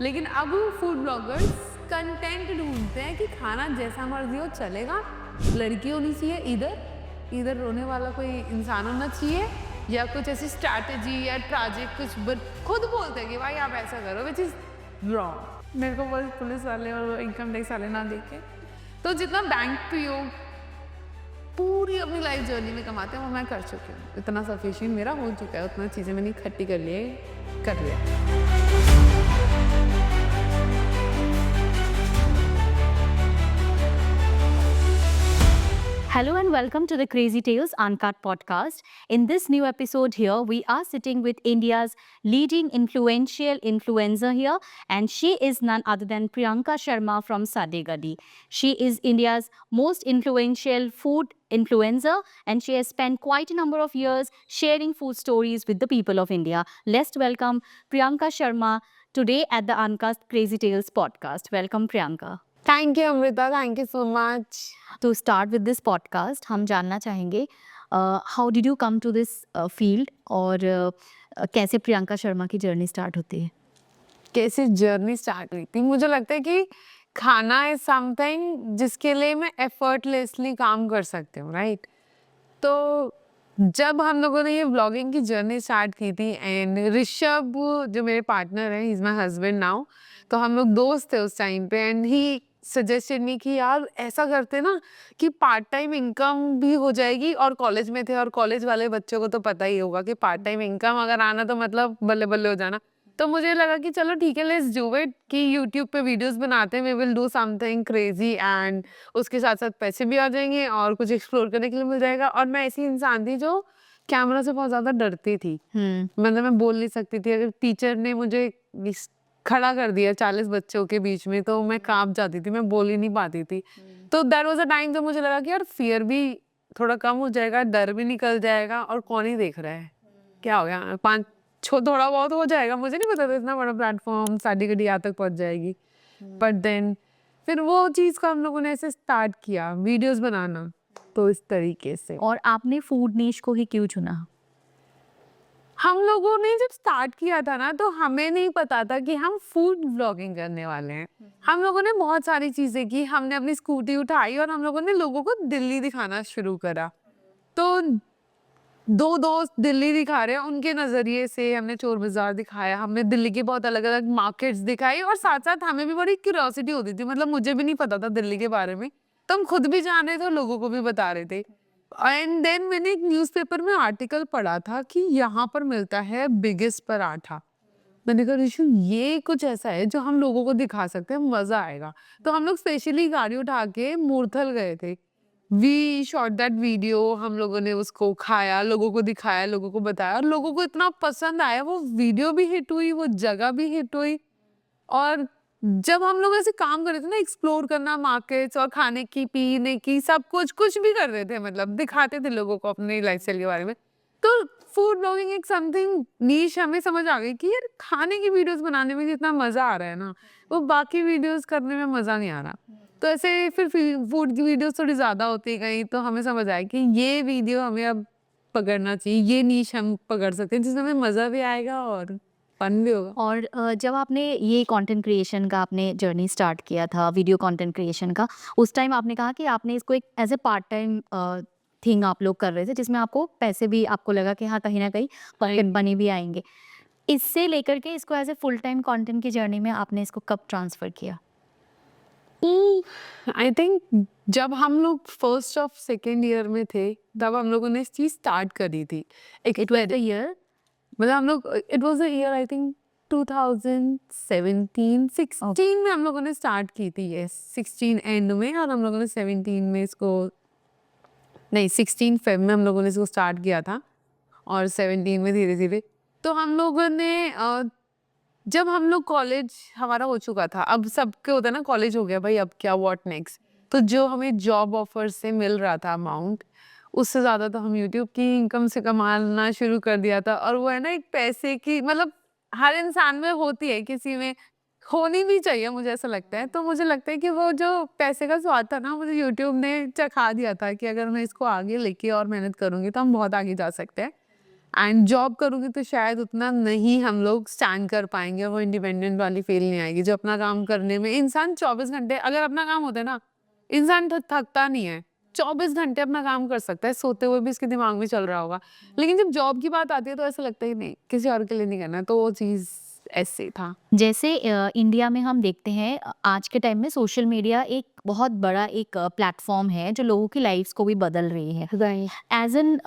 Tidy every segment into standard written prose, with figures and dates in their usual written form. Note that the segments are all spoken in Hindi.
लेकिन अब फूड ब्लॉगर्स कंटेंट ढूंढते हैं कि खाना जैसा मर्जी हो चलेगा, लड़की होनी चाहिए, इधर रोने वाला कोई इंसान होना चाहिए, या कुछ ऐसी स्ट्रैटेजी या ट्रैजिक कुछ खुद बोलते हैं कि भाई आप ऐसा करो, विच इज रॉन्ग। मेरे को बस पुलिस वाले और इनकम टैक्स वाले ना देखे, तो जितना बैंक पियो पूरी अपनी लाइफ जर्नी में कमाते हैं वो मैं कर चुकी हूँ। इतना सफिशिएंट मेरा हो चुका है, उतना चीज़ें मैंने इकट्ठी कर लिया। Hello and welcome to the Crazy Tales Uncut podcast. In this new episode here, we are sitting with India's leading influential influencer here, and she is none other than Priyanka Sharma from Sadegadi. She is India's most influential food influencer, and she has spent quite a number of years sharing food stories with the people of India. Let's welcome Priyanka Sharma today at the Uncut Crazy Tales podcast. Welcome, Priyanka. Thank you Amrita, thank you so much. To start with this podcast, हम जानना चाहेंगे how did you come to this field और कैसे प्रियंका शर्मा की जर्नी स्टार्ट होती है? कैसे जर्नी स्टार्ट हुई थी? मुझे लगता है कि खाना इज समथिंग जिसके लिए मैं एफर्टलेसली काम कर सकती हूँ, राइट? तो जब हम लोगों ने ये व्लॉगिंग की जर्नी स्टार्ट की थी, एंड ऋषभ जो मेरे पार्टनर है, he is my husband now, तो हम लोग दोस्त थे उस टाइम पे, एंड ही सजेस्टेड मी कि यार ऐसा करते ना कि पार्ट टाइम इनकम भी हो जाएगी, और कॉलेज में थे और कॉलेज वाले बच्चों को तो पता ही होगा कि पार्ट टाइम इनकम अगर आना तो मतलब बल्ले बल्ले हो जाना। तो मुझे लगा कि चलो ठीक है, लेट्स डू इट, कि यूट्यूब पे वीडियोस बनाते हैं, we will do something crazy, and उसके साथ साथ पैसे भी आ जाएंगे और कुछ एक्सप्लोर करने के लिए मिल जाएगा। और मैं ऐसी इंसान थी जो कैमरा से बहुत ज्यादा डरती थी। मतलब मैं बोल नहीं सकती थी, अगर टीचर ने मुझे खड़ा कर दिया 40 बच्चों के बीच में तो मैं कांप जाती थी, मैं बोल ही नहीं पाती थी। तो दैट वाज अ टाइम जब मुझे लगा कि यार फियर भी थोड़ा कम हो जाएगा, डर भी निकल जाएगा, और कौन ही देख रहा है, क्या हो गया, थोड़ा बहुत हो जाएगा। मुझे नहीं पता था इतना बड़ा प्लेटफॉर्म साडी यहाँ तक पहुंच जाएगी। बट देन फिर वो चीज़ को हम लोगों ने ऐसे स्टार्ट किया, वीडियोस बनाना, तो इस तरीके से। और आपने फूड नीश को ही क्यों चुना? हम लोगों ने जब स्टार्ट किया था ना, तो हमें नहीं पता था कि हम फूड व्लॉगिंग करने वाले हैं। हम लोगों ने बहुत सारी चीजें की, हमने अपनी स्कूटी उठाई और हम लोगों ने लोगों को दिल्ली दिखाना शुरू करा। तो दो दोस्त दिल्ली दिखा रहे हैं, उनके नजरिए से हमने चोर बाजार दिखाया, हमने दिल्ली की बहुत अलग अलग मार्केट्स दिखाई, और साथ साथ हमें भी बड़ी क्यूरियोसिटी होती थी, मतलब मुझे भी नहीं पता था दिल्ली के बारे में, तो हम खुद भी जान रहे थे और लोगों को भी बता रहे थे। एंड देन मैंने एक न्यूज़पेपर में आर्टिकल पढ़ा था कि यहाँ पर मिलता है बिगेस्ट पराठा। मैंने कहा ऋषु, ये कुछ ऐसा है जो हम लोगों को दिखा सकते हैं, मजा आएगा। तो हम लोग स्पेशली गाड़ी उठा के मूर्थल गए थे, वी शॉट दैट वीडियो, हम लोगों ने उसको खाया, लोगों को दिखाया, लोगों को बताया, और लोगों को इतना पसंद आया, वो वीडियो भी हिट हुई, वो जगह भी हिट हुई। और जब हम लोग ऐसे काम कर रहे थे ना, एक्सप्लोर करना मार्केट्स और खाने की पीने की सब कुछ कुछ भी कर रहे थे, मतलब दिखाते थे लोगों को अपनी लाइफस्टाइल के बारे में। तो फूड ब्लॉगिंग एक समथिंग नीश हमें समझ आ गई कि यार खाने की वीडियोस बनाने में जितना मजा आ रहा है ना, वो बाकी वीडियोस करने में मजा नहीं आ रहा। तो ऐसे फिर फूड की वीडियोस थोड़ी ज्यादा होती गई, तो हमें समझ आया कि ये वीडियो हमें अब पकड़ना चाहिए, ये नीश हम पकड़ सकते हैं जिसमें हमें मजा भी आएगा और फन भी होगा। और जब आपने ये कंटेंट क्रिएशन का आपने जर्नी स्टार्ट किया था, वीडियो कंटेंट क्रिएशन का, उस टाइम आपने कहा कि आपने इसको एक as a part time thing आप लोग कर रहे थे, जिसमें आपको पैसे भी, आपको लगा कि हाँ कहीं ना कहीं पॉकेट मनी भी आएंगे। इससे लेकर के इसको as a full time content की जर्नी में आपने इसको कब ट्रांसफर किया? आई थिंक जब हम लोग फर्स्ट ऑफ सेकेंड ईयर में थे, तब हम लोगों ने इस चीज स्टार्ट करी थी। इट वाज द ईयर, मतलब हम लोग, it was the year I think 2017 16 में हम लोगों ने स्टार्ट की थी, ये 16 एंड में, और हम लोगों ने 17 में इसको, नहीं 16 फेब में हम लोगों ने इसको स्टार्ट किया था, और 17 में धीरे धीरे। तो हम लोगों ने जब हम लोग कॉलेज हमारा हो चुका था, अब सबके होता है ना कॉलेज हो गया भाई, अब क्या, व्हाट नेक्स्ट, तो जो हमें जॉब ऑफर से मिल रहा था अमाउंट, उससे ज़्यादा तो हम यूट्यूब की इनकम से कमाना शुरू कर दिया था। और वो है ना एक पैसे की, मतलब हर इंसान में होती है, किसी में होनी भी चाहिए, मुझे ऐसा लगता है। तो मुझे लगता है कि वो जो पैसे का स्वाद था ना, मुझे यूट्यूब ने चखा दिया था कि अगर मैं इसको आगे लेके और मेहनत करूँगी तो हम बहुत आगे जा सकते हैं। एंड जॉब करूँगी तो शायद उतना नहीं हम लोग स्टैंड कर पाएँगे, वो इंडिपेंडेंट वाली फील नहीं आएगी जो अपना काम करने में इंसान 24 घंटे अगर अपना काम होता है ना, इंसान थकता नहीं है। 24 घंटे अपना काम कर सकता है, सोते हुए भी इसके दिमाग में चल रहा होगा। लेकिन जब जॉब की बात आती है तो ऐसा लगता ही नहीं, किसी और के लिए नहीं करना, तो वो चीज़ ऐसे था। जैसे इंडिया में हम देखते हैं आज के टाइम में सोशल मीडिया एक बहुत बड़ा एक प्लेटफॉर्म है जो लोगों की लाइफ्स को भी बदल रही है। एज एन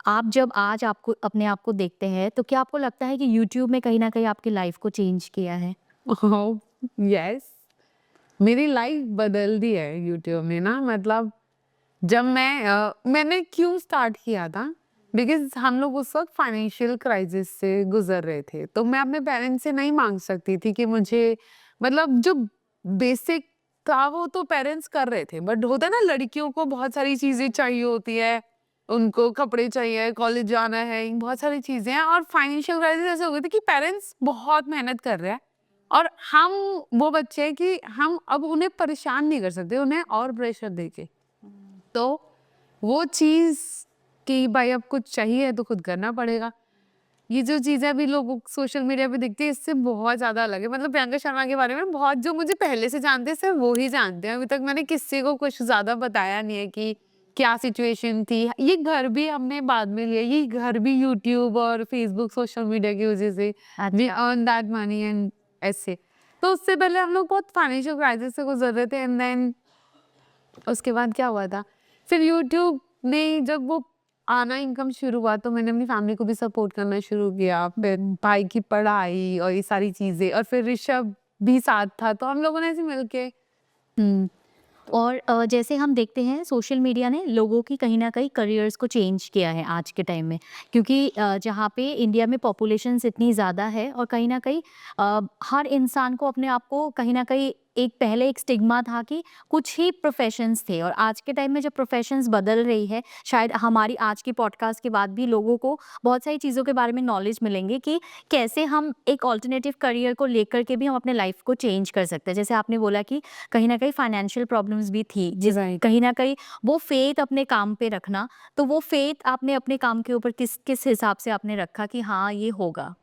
आप जब आज आपको अपने आप को देखते हैं तो क्या आपको लगता है कि यूट्यूब में कहीं ना कहीं आपकी लाइफ को चेंज किया है? ओह! यस, मेरी लाइफ बदल दी है यूट्यूब ने ना, मतलब जब मैंने क्यों स्टार्ट किया था, बिकॉज़ हम लोग उस वक़्त फाइनेंशियल क्राइसिस से गुज़र रहे थे। तो मैं अपने पेरेंट्स से नहीं माँग सकती थी कि मुझे, मतलब जो बेसिक था वो तो पेरेंट्स कर रहे थे, बट होता है ना लड़कियों को बहुत सारी चीज़ें चाहिए होती है, उनको कपड़े चाहिए, कॉलेज जाना है, बहुत सारी चीज़ें हैं और फाइनेंशियल क्राइसिस ऐसे हो गई थी कि पेरेंट्स बहुत मेहनत कर रहे हैं और हम वो बच्चे हैं कि हम अब उन्हें परेशान नहीं कर सकते, उन्हें और प्रेशर देके। तो वो चीज़ कि भाई अब कुछ चाहिए तो खुद करना पड़ेगा। ये जो चीज़ें अभी लोग सोशल मीडिया पे दिखती है इससे बहुत ज़्यादा अलग है। मतलब प्रियंका शर्मा के बारे में बहुत जो मुझे पहले से जानते हैं सिर्फ वो ही जानते हैं। अभी तक मैंने किसी को कुछ ज़्यादा बताया नहीं है कि क्या सिचुएशन थी। ये घर भी हमने बाद में लिया, ये घर भी यूट्यूब और फेसबुक सोशल मीडिया की वज़ह से we earn that money and ऐसे। तो उससे पहले हम लोग बहुत फाइनेंशियल क्राइसिस से गुज़र रहे थे एंड देन उसके बाद क्या हुआ था, फिर यूट्यूब ने जब वो आना इनकम शुरू हुआ तो मैंने अपनी फैमिली को भी सपोर्ट करना शुरू किया, फिर भाई की पढ़ाई और ये सारी चीज़ें और फिर ऋषभ भी साथ था, तो हम लोगों ने ऐसे मिलके हुँ। और जैसे हम देखते हैं सोशल मीडिया ने लोगों की कहीं न कहीं करियर्स को चेंज किया है आज के टाइम में। क्योंकि जहाँ पे इंडिया में पॉपुलेशंस इतनी ज़्यादा है और कहीं न कहीं हर इंसान को अपने आप को कहीं न कहीं एक पहले एक स्टिग्मा था कि कुछ ही प्रोफ़ेशंस थे और आज के टाइम में जब प्रोफ़ेशंस बदल रही है, शायद हमारी आज की पॉडकास्ट के बाद भी लोगों को बहुत सारी चीज़ों के बारे में नॉलेज मिलेंगे कि कैसे हम एक अल्टरनेटिव करियर को लेकर के भी हम अपने लाइफ़ को चेंज कर सकते हैं। जैसे आपने बोला कि कहीं न कहीं फाइनेंशियल प्रॉब्लम्स भी थी, जिस राइट। कहीं न कहीं वो फ़ेथ अपने काम पे रखना, तो वो फ़ेथ आपने अपने काम के ऊपर किस हिसाब से आपने रखा कि हाँ, ये होगा?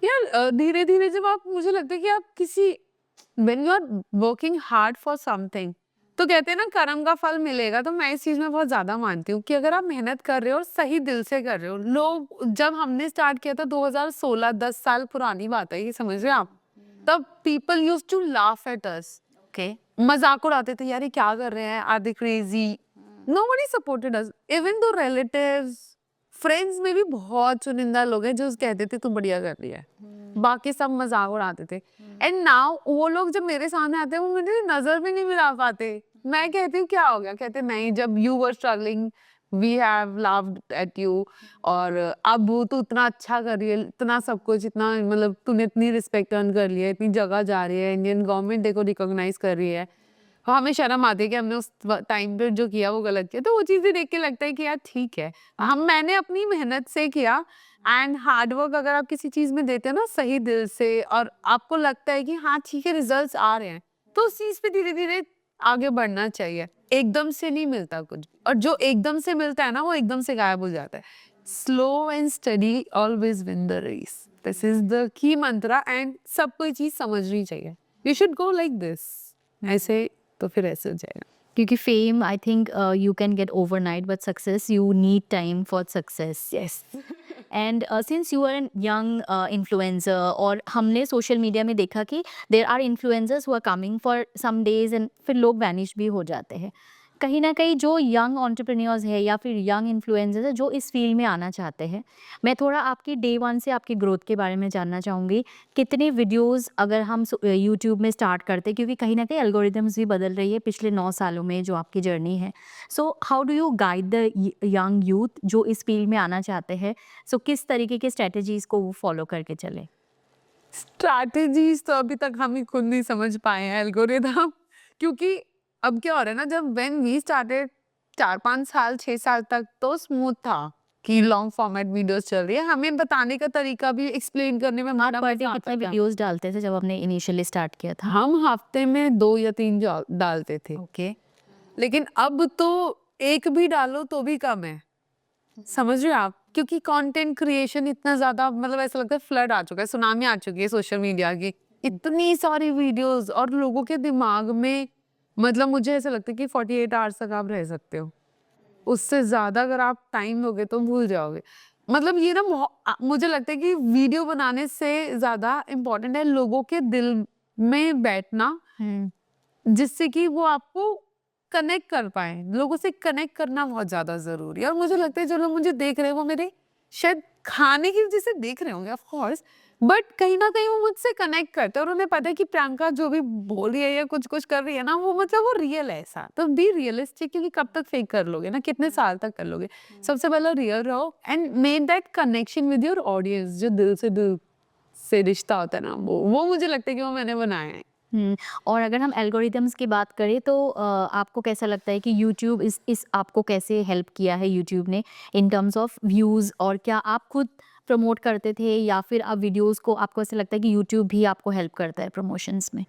यार धीरे-धीरे जब आप, मुझे लगता है कि आप किसी when you are working hard for something, तो कहते हैं ना कर्म का फल मिलेगा, तो मैं इस चीज़ में बहुत ज़्यादा मानती हूँ कि अगर आप मेहनत कर रहे हो और सही दिल से कर रहे हो, लोग जब हमने स्टार्ट किया था 2016, 10 साल पुरानी बात है ये, समझ रहे हैं आप? तब people used to laugh at us, okay. मज़ाक उड़ाते थे, यार ये क्या कर रहे हैं? Are they crazy? Nobody supported us, even though relatives, friends में भी बहुत चुनिंदा लोग हैं जो कहते थे तू बढ़िया कर रही है। बाकी सब मज़ाक उड़ाते थे। एंड नाउ वो लोग जब मेरे सामने आते हैं वो मुझे नज़र भी नहीं मिला पाते। मैं कहती हूँ क्या हो गया? कहते नहीं, जब you were struggling we have laughed at you और अब तू इतना अच्छा कर रही है, इतना सब कुछ, इतना मतलब तूने इतनी रिस्पेक्ट अर्न कर ली है, इतनी जगह जा रही है, इंडियन गवर्नमेंट देखो रिकॉग्नाइज़ कर रही है। हमें शर्म आती है कि हमने उस टाइम पे जो किया वो गलत किया, तो वो चीज़ें देख के लगता है कि यार ठीक है, मैंने अपनी मेहनत से किया एंड हार्ड वर्क अगर आप किसी चीज़ में देते हो ना सही दिल से और आपको लगता है कि हाँ ठीक है रिजल्ट्स आ रहे हैं, तो उस चीज़ पे धीरे-धीरे आगे बढ़ना चाहिए। एकदम से नहीं मिलता कुछ और जो एकदम से मिलता है ना वो एकदम से गायब हो जाता है। Slow and steady always win the race, this is the key mantra and सबको ये चीज़ समझनी चाहिए। You should go like this, ऐसे तो फिर ऐसे हो जाएगा। क्योंकि fame I think you can get overnight but success you need time for success. Yes. And since you are an young influencer और हमने सोशल मीडिया में देखा कि there are influencers who are coming for some days and फिर लोग वैनिश भी हो जाते हैं। कहीं ना कहीं जो यंग एंटरप्रेन्योर्स है या फिर यंग इन्फ्लुएंसर्स है जो इस फील्ड में आना चाहते हैं, मैं थोड़ा आपकी डे वन से आपकी ग्रोथ के बारे में जानना चाहूँगी। कितने वीडियोस अगर हम यूट्यूब में स्टार्ट करते, क्योंकि कहीं ना कहीं एल्गोरिदम्स भी बदल रही है पिछले 9 सालों में जो आपकी जर्नी है। So how do you guide the young youth जो इस फील्ड में आना चाहते हैं? सो किस तरीके के स्ट्रेटजीज़ को वो फॉलो करके चले? स्ट्रैटेजीज तो अभी तक हम ही खुद नहीं समझ पाए हैं एल्गोरिदम, क्योंकि अब क्या हो रहा है ना, जब व्हेन वी स्टार्टेड 4-5 साल 6 साल तक तो स्मूथ था कि लॉन्ग फॉर्मेट वीडियोस चल रही है, हमें बताने का तरीका भी एक्सप्लेन करने में आप बड़ा पर डे मजा कितने आता था। वीडियोस डालते थे जब आपने इनिशियली स्टार्ट किया था? हम हफ्ते में 2 या 3 डालते थे, ओके। लेकिन अब तो एक भी डालो तो भी कम है। समझ रहे हो आप? क्योंकि कंटेंट क्रिएशन इतना ज़्यादा मतलब ऐसा लगता है फ्लड आ चुका है, सुनामी आ चुकी है सोशल मीडिया की। इतनी सारी वीडियोज़ और लोगों के दिमाग में मतलब मुझे ऐसा लगता है कि 48 आवर्स तक आप रह सकते हो। उससे ज़्यादा अगर आप टाइम लोगे तो भूल जाओगे। मतलब ये ना मुझे लगता है कि वीडियो बनाने से ज़्यादा इम्पोर्टेंट है लोगों के दिल में बैठना, जिससे कि वो आपको कनेक्ट कर पाएँ। लोगों से कनेक्ट करना बहुत ज़्यादा ज़रूरी है और मुझे लगता है जो लोग मुझे देख रहे हैं वो मेरे शायद खाने की वज़ह से देख रहे होंगे ऑफ कोर्स, बट कहीं न कहीं वो मुझसे कनेक्ट करते हैं और उन्हें पता है कि प्रियंका जो भी बोल रही है या कुछ-कुछ कर रही है ना वो मतलब वो रियल है ऐसा। तो बी रियलिस्टिक, क्योंकि कब तक फेक कर लोगे ना, कितने साल तक कर लोगे। सबसे पहले रियल रहो and make that connection with your audience, जो दिल से रिश्ता होता है ना वो मुझे लगता है कि वो मैंने बनाया है। और अगर हम एल्गोरिदम्स की बात करें तो आपको कैसा लगता है कि यूट्यूब इस आपको कैसे हेल्प किया है यूट्यूब ने इन टर्म्स ऑफ व्यूज़, और क्या आप खुद प्रमोट करते थे या फिर आप वीडियोज़ को, आपको ऐसा लगता है कि यूट्यूब भी आपको हेल्प करता है प्रमोशंस में?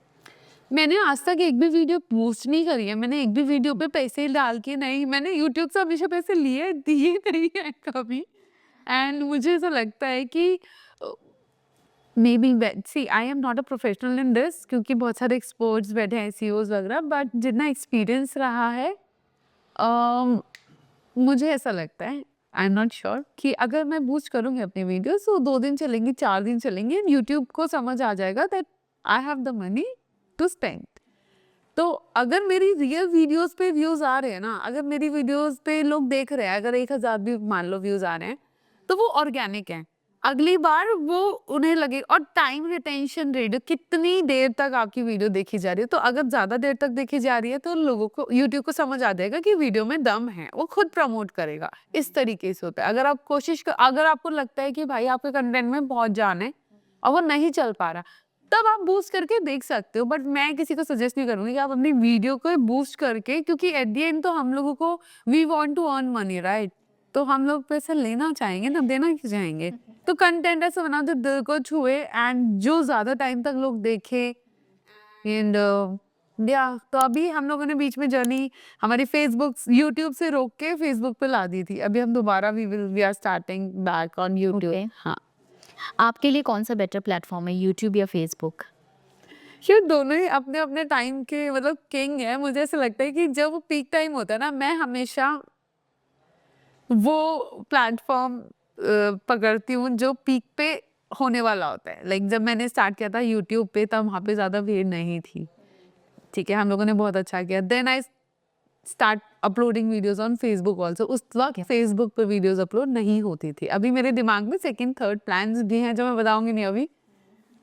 मैंने आज तक एक भी वीडियो बूस्ट नहीं करी है। मैंने एक भी वीडियो पे पैसे डाल के नहीं, मैंने यूट्यूब से हमेशा पैसे लिए दिए नहीं है कभी। एंड मुझे ऐसा लगता है कि maybe see I am not a professional in this, क्योंकि बहुत सारे एक्सपर्ट्स बैठे हैं एसईओज वगैरह, बट जितना एक्सपीरियंस रहा है अम, मुझे ऐसा लगता है, आई एम नॉट श्योर, कि अगर मैं बूस्ट करूँगी अपनी वीडियोस तो 2 दिन चलेंगी, 4 दिन चलेंगी एंड यूट्यूब को समझ आ जाएगा that I have the money to spend. तो अगर मेरी रियल वीडियोस पे व्यूज आ रहे हैं ना, अगर मेरी वीडियोस पे लोग देख रहे हैं, अगर 1000 भी मान लो व्यूज आ रहे हैं, तो वो ऑर्गेनिक है। अगली बार वो उन्हें लगे, और टाइम रिटेंशन रेट, कितनी देर तक आपकी वीडियो देखी जा रही है, तो अगर ज्यादा देर तक देखी जा रही है तो लोगों को, यूट्यूब को समझ आ जाएगा कि वीडियो में दम है, वो खुद प्रमोट करेगा। इस तरीके से होता है। अगर आप अगर आपको लगता है कि भाई आपके कंटेंट में बहुत जान है और वो नहीं चल पा रहा, तब आप बूस्ट करके देख सकते हो। बट मैं किसी को सजेस्ट नहीं करूंगी कि आप अपनी वीडियो को बूस्ट करके, क्योंकि एट द एंड तो हम लोगों को we want to earn money, right? तो हम लोग पैसे लेना चाहेंगे ना, देना क्यों चाहेंगे? तो कंटेंट ऐसा बनाओ जो दिल को छुए एंड जो ज्यादा टाइम तक लोग देखे। एंड या तो अभी हम लोगों ने बीच में जर्नी हमारी फेसबुक यूट्यूब से रोक के फेसबुक पे ला दी थी। अभी हम दोबारा we are starting back on YouTube. Okay. हाँ, आपके लिए कौन सा बेटर प्लेटफॉर्म है, यूट्यूब या फेसबुक? ये दोनों ही अपने अपने टाइम के मतलब किंग है। मुझे ऐसा लगता है कि जब वो पीक टाइम होता है ना, मैं हमेशा वो प्लेटफॉर्म पकड़ती हूँ जो पीक पे होने वाला होता है। लाइक जब मैंने स्टार्ट किया था यूट्यूब पे, तब वहाँ पे ज़्यादा भीड़ नहीं थी। ठीक है, हम लोगों ने बहुत अच्छा किया। Then I start uploading videos on Facebook also. उस वक्त फेसबुक पे वीडियोस अपलोड नहीं होती थी। अभी मेरे दिमाग में सेकंड थर्ड प्लान्स भी हैं जो मैं बताऊंगी नहीं अभी।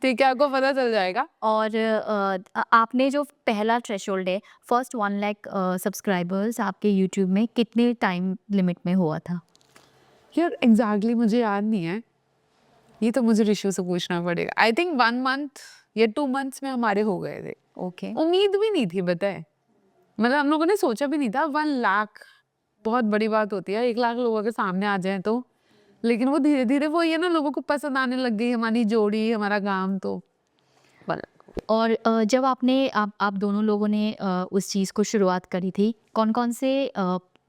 ठीक है, आपको पता चल जाएगा। और आपने जो पहला थ्रेशोल्ड है, फर्स्ट 1 लाख सब्सक्राइबर्स आपके यूट्यूब में कितने टाइम लिमिट में हुआ था? यार एग्जैक्टली मुझे याद नहीं है, ये तो मुझे ऋषु से पूछना पड़ेगा। आई थिंक 1 मंथ या 2 मंथ्स में हमारे हो गए थे। ओके। उम्मीद भी नहीं थी, बताए, मतलब हम लोगों ने सोचा भी नहीं था 1 लाख बहुत बड़ी बात होती है, 1 लाख लोगों के सामने आ जाए तो। लेकिन वो धीरे धीरे वो ये ना लोगों को पसंद आने लग गई हमारी जोड़ी, हमारा काम। तो और जब आप दोनों लोगों ने उस चीज़ को शुरुआत करी थी, कौन-कौन से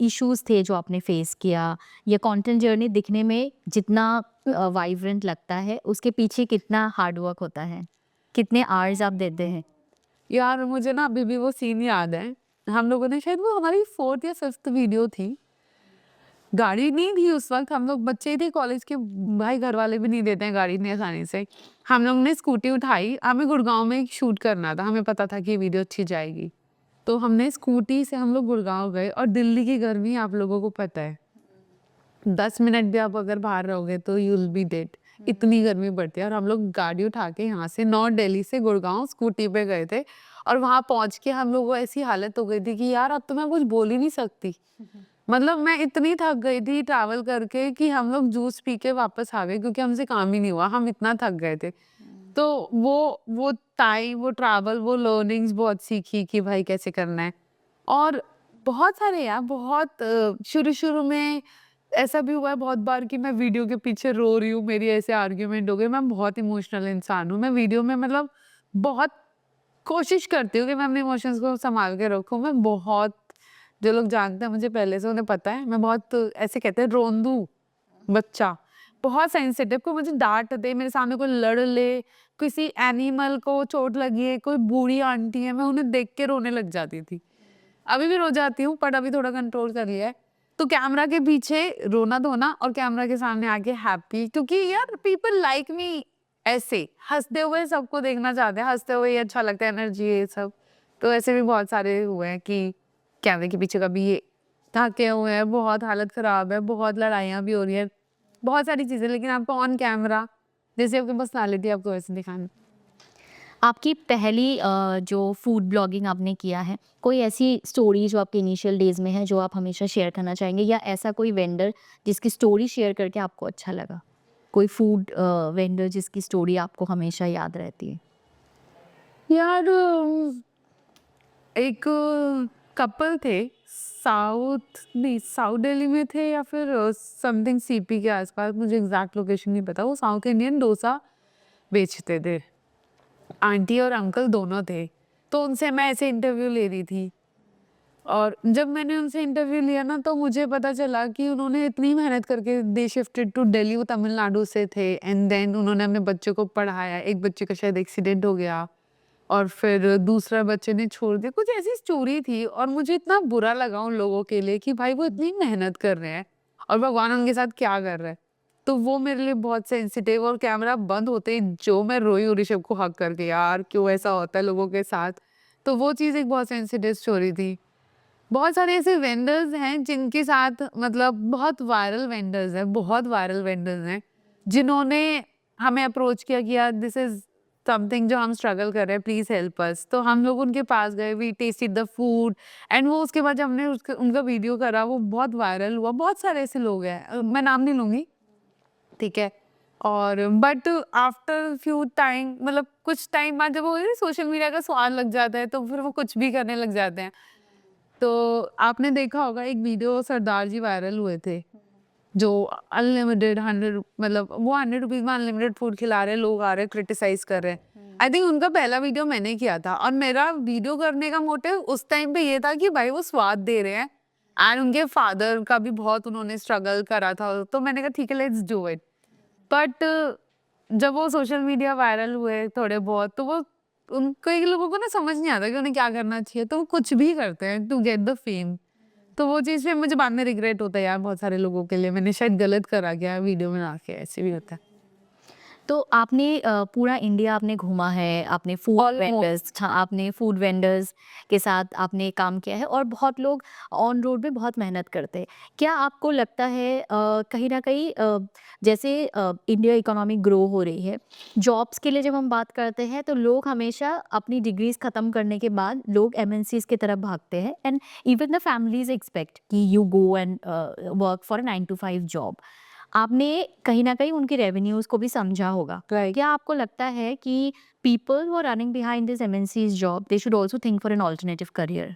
इश्यूज़ थे जो आपने फेस किया? ये कंटेंट जर्नी दिखने में जितना वाइब्रेंट लगता है, उसके पीछे कितना हार्ड वर्क होता है? कितने आवर्स आप देते हैं? यार मुझे ना अभी भी वो सीन याद है। हम लोगों ने शायद, वो हमारी 4th या 5th वीडियो थी। गाड़ी नहीं थी उस वक़्त, हम लोग बच्चे थे कॉलेज के, भाई घर वाले भी नहीं देते हैं गाड़ी इतनी आसानी से। हम लोग ने स्कूटी उठाई, हमें गुड़गाँव में शूट करना था, हमें पता था कि ये वीडियो अच्छी जाएगी। तो हमने स्कूटी से हम लोग गुड़गाँव गए, और दिल्ली की गर्मी आप लोगों को पता है, 10 मिनट भी आप अगर बाहर रहोगे तो यू विल बी डेड। इतनी गर्मी पड़ती है, और हम लोग गाड़ी उठा के यहाँ से नॉर्थ दिल्ली से गुड़गाँव स्कूटी पे गए थे। और वहाँ पहुँच के हम लोगों को ऐसी हालत हो गई थी कि यार अब तो मैं कुछ बोल ही नहीं सकती। मतलब मैं इतनी थक गई थी ट्रैवल करके कि हम लोग जूस पी के वापस आ गए, क्योंकि हमसे काम ही नहीं हुआ, हम इतना थक गए थे। तो वो टाइम, वो ट्रैवल, वो लर्निंग्स बहुत सीखी कि भाई कैसे करना है। और बहुत सारे यार, बहुत शुरू-शुरू में ऐसा भी हुआ है बहुत बार कि मैं वीडियो के पीछे रो रही हूँ, मेरी ऐसे आर्ग्यूमेंट हो गए। मैं बहुत इमोशनल इंसान हूँ। मैं वीडियो में मतलब बहुत कोशिश करती हूँ कि मैं अपने इमोशंस को सँभाल के रखूँ। मैं बहुत जो लोग जानते हैं मुझे पहले से, उन्हें पता है मैं बहुत ऐसे कहते हैं रोंदू बच्चा, बहुत सेंसिटिव। कोई मुझे डांट दे, मेरे सामने कोई लड़ ले, किसी एनिमल को चोट लगी है, कोई बूढ़ी आंटी है, मैं उन्हें देख के रोने लग जाती थी। अभी भी रो जाती हूँ, बट अभी थोड़ा कंट्रोल कर लिया है। तो कैमरा के पीछे रोना धोना और कैमरा के सामने आके हैप्पी, क्योंकि यार पीपल लाइक मी ऐसे हंसते हुए सबको देखना चाहते हैं, हंसते हुए ही अच्छा लगता है, एनर्जी ये सब। तो ऐसे भी बहुत सारे हुए हैं कि कैमरे के पीछे कभी ये थके हुए हैं, बहुत हालत खराब है, बहुत लड़ाइयाँ भी हो रही है, बहुत सारी चीजें, लेकिन आपको ऑन कैमरा जैसे आपकी पर्सनालिटी आपको वैसे दिखाना। आपकी पहली जो फूड ब्लॉगिंग आपने किया है, कोई ऐसी स्टोरी जो आपके इनिशियल डेज़ में है, जो आप हमेशा शेयर करना चाहेंगे, या ऐसा कोई वेंडर जिसकी स्टोरी शेयर करके आपको अच्छा लगा? कोई फूड वेंडर जिसकी स्टोरी आपको हमेशा याद रहती है? यार एक कपल थे, साउथ दिल्ली में थे या फिर समथिंग सीपी के आसपास, मुझे एग्जैक्ट लोकेशन नहीं पता। वो साउथ इंडियन डोसा बेचते थे, आंटी और अंकल दोनों थे। तो उनसे मैं ऐसे इंटरव्यू ले रही थी, और जब मैंने उनसे इंटरव्यू लिया ना, तो मुझे पता चला कि उन्होंने इतनी मेहनत करके दे शिफ्टेड टू दिल्ली, वो तमिलनाडु से थे, एंड देन उन्होंने अपने बच्चों को पढ़ाया। एक बच्चे का शायद एक्सीडेंट हो गया और फिर दूसरा बच्चे ने छोड़ दिया, कुछ ऐसी स्टोरी थी। और मुझे इतना बुरा लगा उन लोगों के लिए कि भाई वो इतनी मेहनत कर रहे हैं और भगवान उनके साथ क्या कर रहा है। तो वो मेरे लिए बहुत सेंसिटिव, और कैमरा बंद होते ही जो मैं रोई ऋषभ को हक करके, यार क्यों ऐसा होता है लोगों के साथ। तो वो चीज़ एक बहुत सेंसिटिव स्टोरी थी। बहुत सारे ऐसे वेंडर्स हैं जिनके साथ मतलब बहुत वायरल वेंडर्स हैं, बहुत वायरल वेंडर्स हैं, जिन्होंने हमें अप्रोच किया कि यार दिस इज समथिंग जो हम स्ट्रगल कर रहे हैं, प्लीज हेल्प अस। तो हम लोग उनके पास गए, we tested the food, and वो उसके बाद जब हमने उनका वीडियो करा, वो बहुत वायरल हुआ। बहुत सारे ऐसे लोग हैं, मैं नाम नहीं लूंगी, ठीक है। और बट आफ्टर फ्यू टाइम, मतलब कुछ टाइम बाद जब वो सोशल मीडिया का स्वाद लग जाता है, तो फिर वो कुछ भी करने लग जाते हैं। तो आपने देखा होगा एक वीडियो सरदार जी वायरल हुए थे, जो अनलिमिटेड 100, मतलब वो 100 रुपीज में अनलिमिटेड फूड खिला रहे हैं, लोग आ रहे हैं क्रिटिसाइज कर रहे हैं। आई थिंक उनका पहला वीडियो मैंने किया था, और मेरा वीडियो करने का मोटिव उस टाइम पे ये था कि भाई वो स्वाद दे रहे हैं, एंड उनके फादर का भी बहुत उन्होंने स्ट्रगल करा था। तो मैंने कहा ठीक है, लेट्स डू इट। बट जब वो सोशल मीडिया वायरल हुए थोड़े बहुत, तो वो उन कई लोगों को ना समझ नहीं आता कि उन्हें क्या करना चाहिए, तो वो कुछ भी करते हैं टू गेट द फेम। तो वो चीज़ फिर मुझे बाद में रिग्रेट होता है, यार बहुत सारे लोगों के लिए मैंने शायद गलत करा गया वीडियो में आके, ऐसे भी होता है। तो आपने पूरा इंडिया आपने घूमा है, आपने फूड Almost. वेंडर्स, हाँ, आपने फूड वेंडर्स के साथ आपने काम किया है, और बहुत लोग ऑन रोड में बहुत मेहनत करते हैं। क्या आपको लगता है कहीं न कहीं जैसे इंडिया इकोनॉमी ग्रो हो रही है, जॉब्स के लिए जब हम बात करते हैं, तो लोग हमेशा अपनी डिग्रीज़ ख़त्म करने के बाद लोग एमएनसीज़ की तरफ भागते हैं, and even the families expect कि you go and work for a 9 to 5 job. आपने कहीं न कहीं उनकी रेवेन्यूज़ को भी समझा होगा। Right. क्या आपको लगता है कि people who are running behind this MNCs job, they should also think for an alternative career?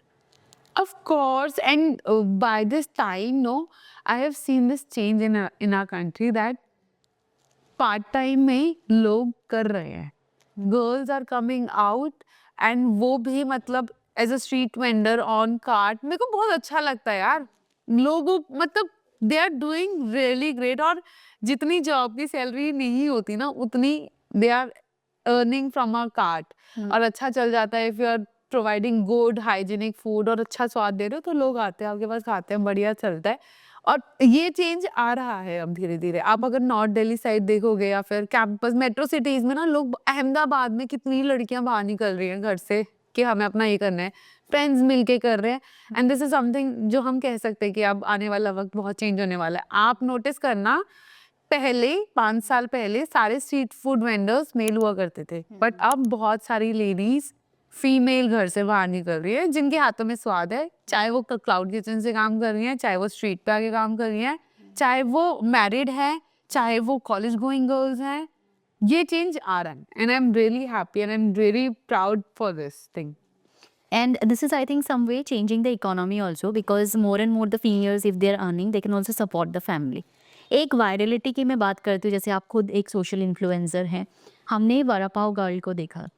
Of course, and by this time, no, I have seen this change in our country that part time में लोग कर रहे हैं, girls are coming out, and वो भी मतलब as a street vendor on cart. मेरे को बहुत अच्छा लगता है यार, लोगों मतलब they are doing really great. और जितनी जॉब की सैलरी नहीं होती ना, उतनी they are earning from a cart, और अच्छा चल जाता है। If you are providing good hygienic food और अच्छा स्वाद दे रहे हो, तो लोग आते हैं आपके पास, खाते हैं, बढ़िया चलता है। और ये चेंज आ रहा है अब धीरे धीरे। आप अगर नॉर्थ दिल्ली साइड देखोगे, या फिर कैंपस मेट्रो सिटीज में ना, लोग अहमदाबाद में कितनी लड़कियां बाहर निकल रही हैं घर से कि हमें अपना ये करना है, फ्रेंड्स मिलके कर रहे हैं। एंड दिस इज समथिंग जो हम कह सकते हैं कि अब आने वाला वक्त बहुत चेंज होने वाला है। आप नोटिस करना, पहले 5 साल पहले सारे स्ट्रीट फूड वेंडर्स मेल हुआ करते थे, बट अब बहुत सारी लेडीज फीमेल घर से बाहर निकल रही है, जिनके हाथों में स्वाद है, चाहे वो क्लाउड किचन से काम कर रही हैं, चाहे वो स्ट्रीट पे आके काम कर रही हैं, चाहे वो मैरिड है, चाहे वो कॉलेज गोइंग गर्ल्स हैं। ये चेंज आ रहा है, and I am really happy and I am really proud for this thing. And this is, I think, some way changing the economy also, because more and more the females, if they are earning, they can also support the family. एक वायरलिटी की मैं बात करती हूँ, जैसे आप खुद एक सोशल इन्फ्लुएंसर हैं, हमने वड़ा पाव गर्ल को देखा,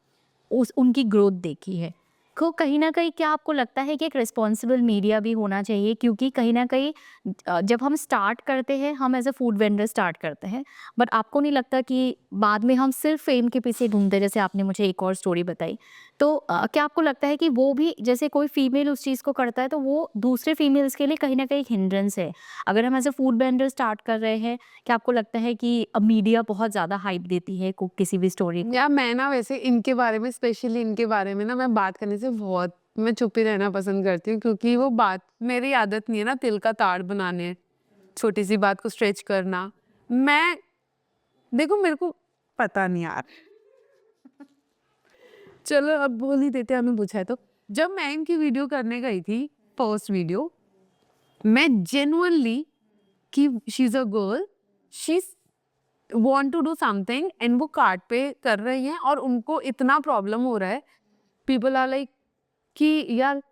उस उनकी ग्रोथ देखी है। को कहीं न कहीं क्या आपको लगता है कि एक रिस्पॉन्सिबल मीडिया भी होना चाहिए? क्योंकि कहीं न कहीं जब हम स्टार्ट करते हैं, हम as a food vendor start करते हैं, बट आपको नहीं लगता कि बाद में हम सिर्फ़ फ़ेम के पीछे घूमते हैं, जैसे आपने मुझे एक और स्टोरी बताई। तो क्या आपको लगता है कि वो भी जैसे कोई फीमेल उस चीज़ को करता है, तो वो दूसरे फीमेल्स के लिए कहीं न कहीं एक हिंड्रेंस है? अगर हम as a food vendor start कर रहे हैं, क्या आपको लगता है कि मीडिया बहुत ज़्यादा हाइप देती है को किसी भी स्टोरी को? या मैं ना वैसे इनके बारे में, स्पेशली इनके बारे में ना, मैं बात करने से बहुत, मैं चुप ही रहना पसंद करती हूँ, क्योंकि वो बात, मेरी आदत नहीं है ना तिल का ताड़ बनाने, छोटी सी बात को स्ट्रेच करना। मैं, देखो मेरे को पता नहीं यार, चलो अब बोल ही देते हैं, हमें पूछा है तो। जब मैं इनकी वीडियो करने गई थी, फर्स्ट वीडियो, मैं जेन्युइनली, कि she is a girl, she want to do something, and वो कार्ट पे कर रही हैं और उनको इतना प्रॉब्लम हो रहा है, पीपल आर लाइक कि यार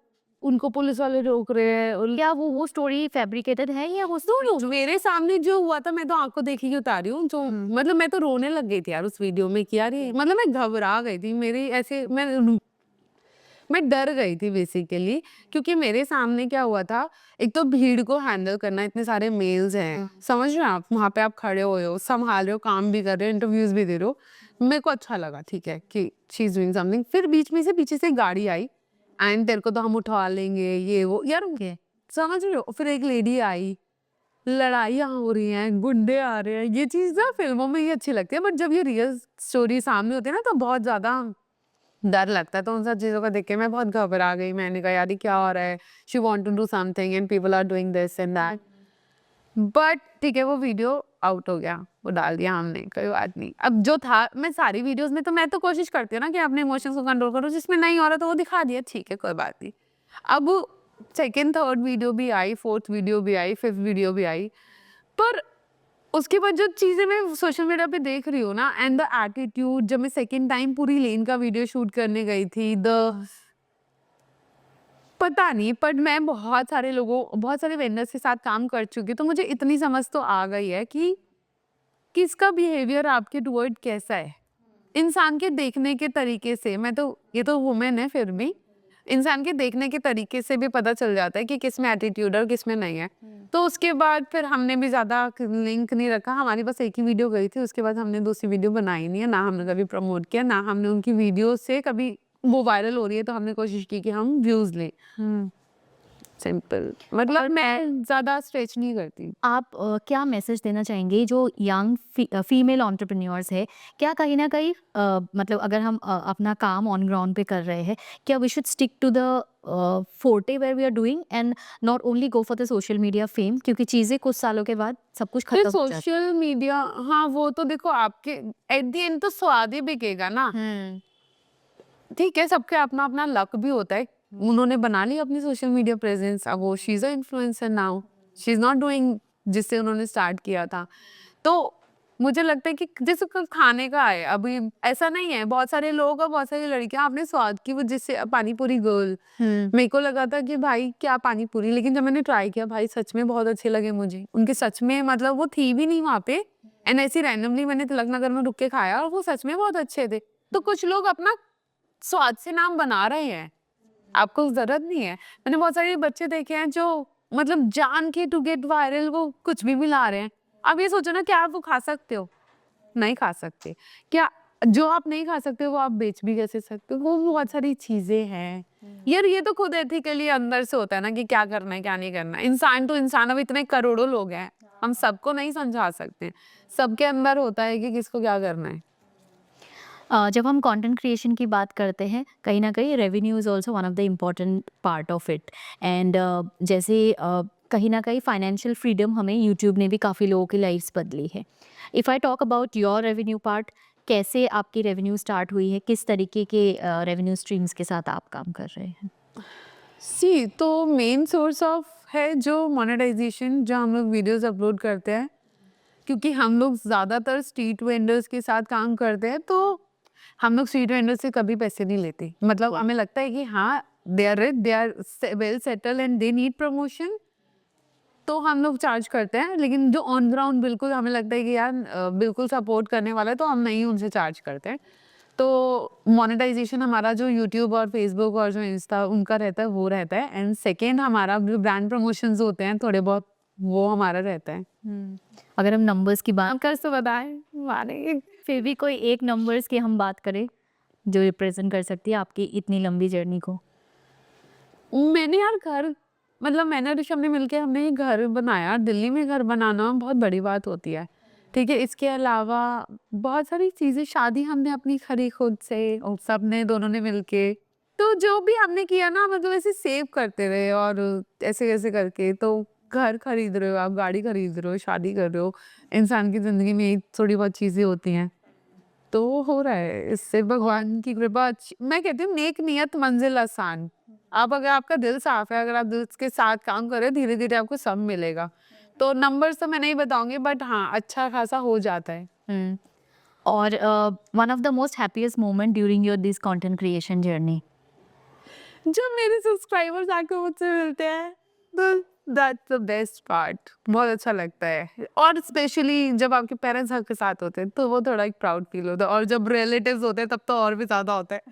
उनको पुलिस वाले रोक रहे हैं, और क्या वो स्टोरी फैब्रिकेटेड है या वो मेरे सामने जो हुआ था, मैं तो आंखों देखी ही उतारी हूँ, जो मतलब मैं तो रोने लग गई थी यार उस वीडियो में, कि यार ये, मतलब मैं घबरा गई थी, मेरी ऐसे, मैं डर गई थी बेसिकली, क्योंकि मेरे सामने क्या हुआ था, एक तो भीड़ को हैंडल करना, इतने सारे मेल्स हैं, समझ रहे हैं आप, वहाँ पे आप खड़े हुए हो, संभाल रहे हो, काम भी कर रहे हो, इंटरव्यूज भी दे रहे हो। मेरे को अच्छा लगा, ठीक है कि शी इज डूइंग समथिंग। फिर बीच में से पीछे से गाड़ी आई, एंड तेरे को तो हम उठा लेंगे, ये वो यार, समझ रहे हो। फिर एक लेडी आई, लड़ाइयाँ हो रही हैं, गुंडे आ रहे हैं, ये चीज़ ना फिल्मों में ही अच्छी लगती है, बट जब ये रियल स्टोरी सामने होती है ना, तो बहुत ज़्यादा डर लगता है। तो उन सब चीज़ों को देख के मैं बहुत घबरा गई। मैंने कहा यार ये क्या हो रहा है? She want to do something and people are doing this and that. But ठीक है, वो वीडियो आउट हो गया, वो डाल दिया हमने, कोई बात नहीं। अब जो था, मैं सारी वीडियोज़ में तो मैं तो कोशिश करती हूँ ना कि अपने इमोशंस को कंट्रोल करूँ, जिसमें नहीं हो रहा तो वो दिखा दिया, ठीक है कोई बात नहीं। अब सेकंड, थर्ड वीडियो भी आई, फोर्थ वीडियो भी आई, फिफ्थ वीडियो भी आई, पर उसके बाद जो चीज़ें मैं सोशल मीडिया पे देख रही हूँ ना, एंड द एटीट्यूड, जब मैं सेकंड टाइम पूरी लेन का वीडियो शूट करने गई थी, पता नहीं, बट मैं बहुत सारे वेंडर्स के साथ काम कर चुकी हूँ, तो मुझे इतनी समझ तो आ गई है कि किसका बिहेवियर आपके टुवर्ड कैसा है। इंसान के देखने के तरीके से, मैं तो, ये तो वुमेन है फिर भी, इंसान के देखने के तरीके से भी पता चल जाता है कि किस में एटीट्यूड है और किस में नहीं है। तो उसके बाद फिर हमने भी ज़्यादा लिंक नहीं रखा, हमारी बस एक ही वीडियो गई थी, उसके बाद हमने दूसरी वीडियो बनाई नहीं है, ना हमने कभी प्रमोट किया, ना हमने उनकी वीडियो से कभी, वो वायरल हो रही है तो हमने कोशिश की कि हम व्यूज़ लें। सिंपल, मतलब और मैं ज़्यादा स्ट्रेच नहीं करती। आप क्या मैसेज देना चाहेंगे जो यंग फीमेल एंटरप्रेन्योर्स है? क्या कहीं न कहीं मतलब अगर हम अपना काम ऑन ग्राउंड पे कर रहे हैं, क्या we should stick to the forte where we are doing and not only go for the social media fame? क्योंकि चीज़ें कुछ सालों के बाद सब कुछ फिर खत्म हो जाती सोशल मीडिया, हाँ वो तो देखो आपके, एट द एंड तो स्वाद ही बिकेगा ना। है। ठीक है, सबके अपना अपना लक भी होता है। उन्होंने बना ली अपनी सोशल मीडिया प्रेजेंस, अब वो she is a influencer now, she is not doing जिससे उन्होंने स्टार्ट किया था। तो मुझे लगता है कि जैसे खाने का है, अभी ऐसा नहीं है, बहुत सारे लोग और बहुत सारी लड़कियां अपने स्वाद की वजह से, पानी पूरी गर्ल, मेरे को लगा था कि भाई क्या पानी पूरी, लेकिन जब मैंने ट्राई किया भाई सच में बहुत अच्छे लगे मुझे उनके, सच में, मतलब वो थी भी नहीं वहाँ पे, एंड ऐसी रैंडमली मैंने तिलक नगर में रुक के खाया और वो सच में बहुत अच्छे थे। तो कुछ लोग अपना स्वाद से नाम बना रहे हैं, आपको जरूरत नहीं है। मैंने बहुत सारे बच्चे देखे हैं जो मतलब जान के टू गेट वायरल वो कुछ भी मिला रहे हैं। अब ये सोचो ना, क्या आप वो खा सकते हो? नहीं खा सकते। क्या जो आप नहीं खा सकते वो आप बेच भी कैसे सकते हो? वो बहुत सारी चीजें हैं यार, ये तो खुद एथिकली अंदर से होता है ना कि क्या करना है क्या नहीं करना है। इंसान तो इंसान, अब इतने करोड़ों लोग हैं, हम सबको नहीं समझा सकते। सबके अंदर होता है कि किसको क्या करना है। जब हम कंटेंट क्रिएशन की बात करते हैं, कहीं न कहीं revenue is also one of the important part of it and जैसे कहीं न कहीं फाइनेंशियल फ्रीडम हमें यूट्यूब ने भी काफ़ी लोगों की लाइफ़्स बदली है। If I talk about your revenue part, कैसे आपकी रेवेन्यू स्टार्ट हुई है? किस तरीके के रेवेन्यू स्ट्रीम्स के साथ आप काम कर रहे हैं? सी तो मेन सोर्स ऑफ है जो मोनेटाइजेशन, जो हम लोग वीडियोस अपलोड करते हैं, क्योंकि हम लोग ज़्यादातर स्ट्रीट वेंडर्स के साथ काम करते हैं, तो हम लोग स्ट्रीट वेंडर्स से कभी पैसे नहीं लेते। मतलब हमें लगता है कि हाँ, they are rich, they are well settle and they need promotion, तो हम लोग चार्ज करते हैं। लेकिन जो ऑन ग्राउंड बिल्कुल हमें लगता है कि यार बिल्कुल सपोर्ट करने वाला है, तो हम नहीं उनसे चार्ज करते हैं। तो मोनेटाइजेशन हमारा जो यूट्यूब और फेसबुक और जो इंस्टा उनका रहता है वो रहता है, एंड सेकेंड हमारा जो ब्रांड प्रमोशंस होते हैं थोड़े बहुत वो हमारा रहता है। अगर हम नंबर्स की बात, आप कैसे बताएं हमारे फिर भी कोई एक नंबर्स की हम बात करें जो रिप्रेजेंट कर सकती है आपकी इतनी लंबी जर्नी को। मैंने यार घर मतलब मैंने और ऋषभ ने मिलके हमने ये घर बनाया। दिल्ली में घर बनाना बहुत बड़ी बात होती है, ठीक है। इसके अलावा बहुत सारी चीजें, शादी हमने अपनी करी खुद से और सबने दोनों ने मिलके। तो जो भी हमने किया ना मतलब ऐसे सेव करते रहे और ऐसे ऐसे करके। तो घर खरीद रहे हो आप, गाड़ी खरीद रहे हो, शादी कर रहे हो, इंसान की जिंदगी में यही थोड़ी बहुत चीजें होती हैं। तो हो रहा है इससे भगवान की कृपा अच्छी। मैं कहती हूँ नेक नियत मंजिल आसान। आप अगर आपका दिल साफ है, अगर आप दिल के साथ काम कर रहे हो, धीरे धीरे आपको सब मिलेगा। तो नंबर्स तो मैं नहीं बताऊंगी, बट हाँ अच्छा खासा हो जाता है। और one of the most happiest moment during your this content creation journey? जब मेरे सब्सक्राइबर्स आके मुझसे मिलते हैं तो दैट्स द बेस्ट पार्ट। बहुत अच्छा लगता है, और स्पेशली जब आपके पेरेंट्स आपके साथ होते हैं तो वो थोड़ा एक प्राउड फील होता है। और जब रिलेटिव्स होते हैं तब तो और भी ज्यादा होता है।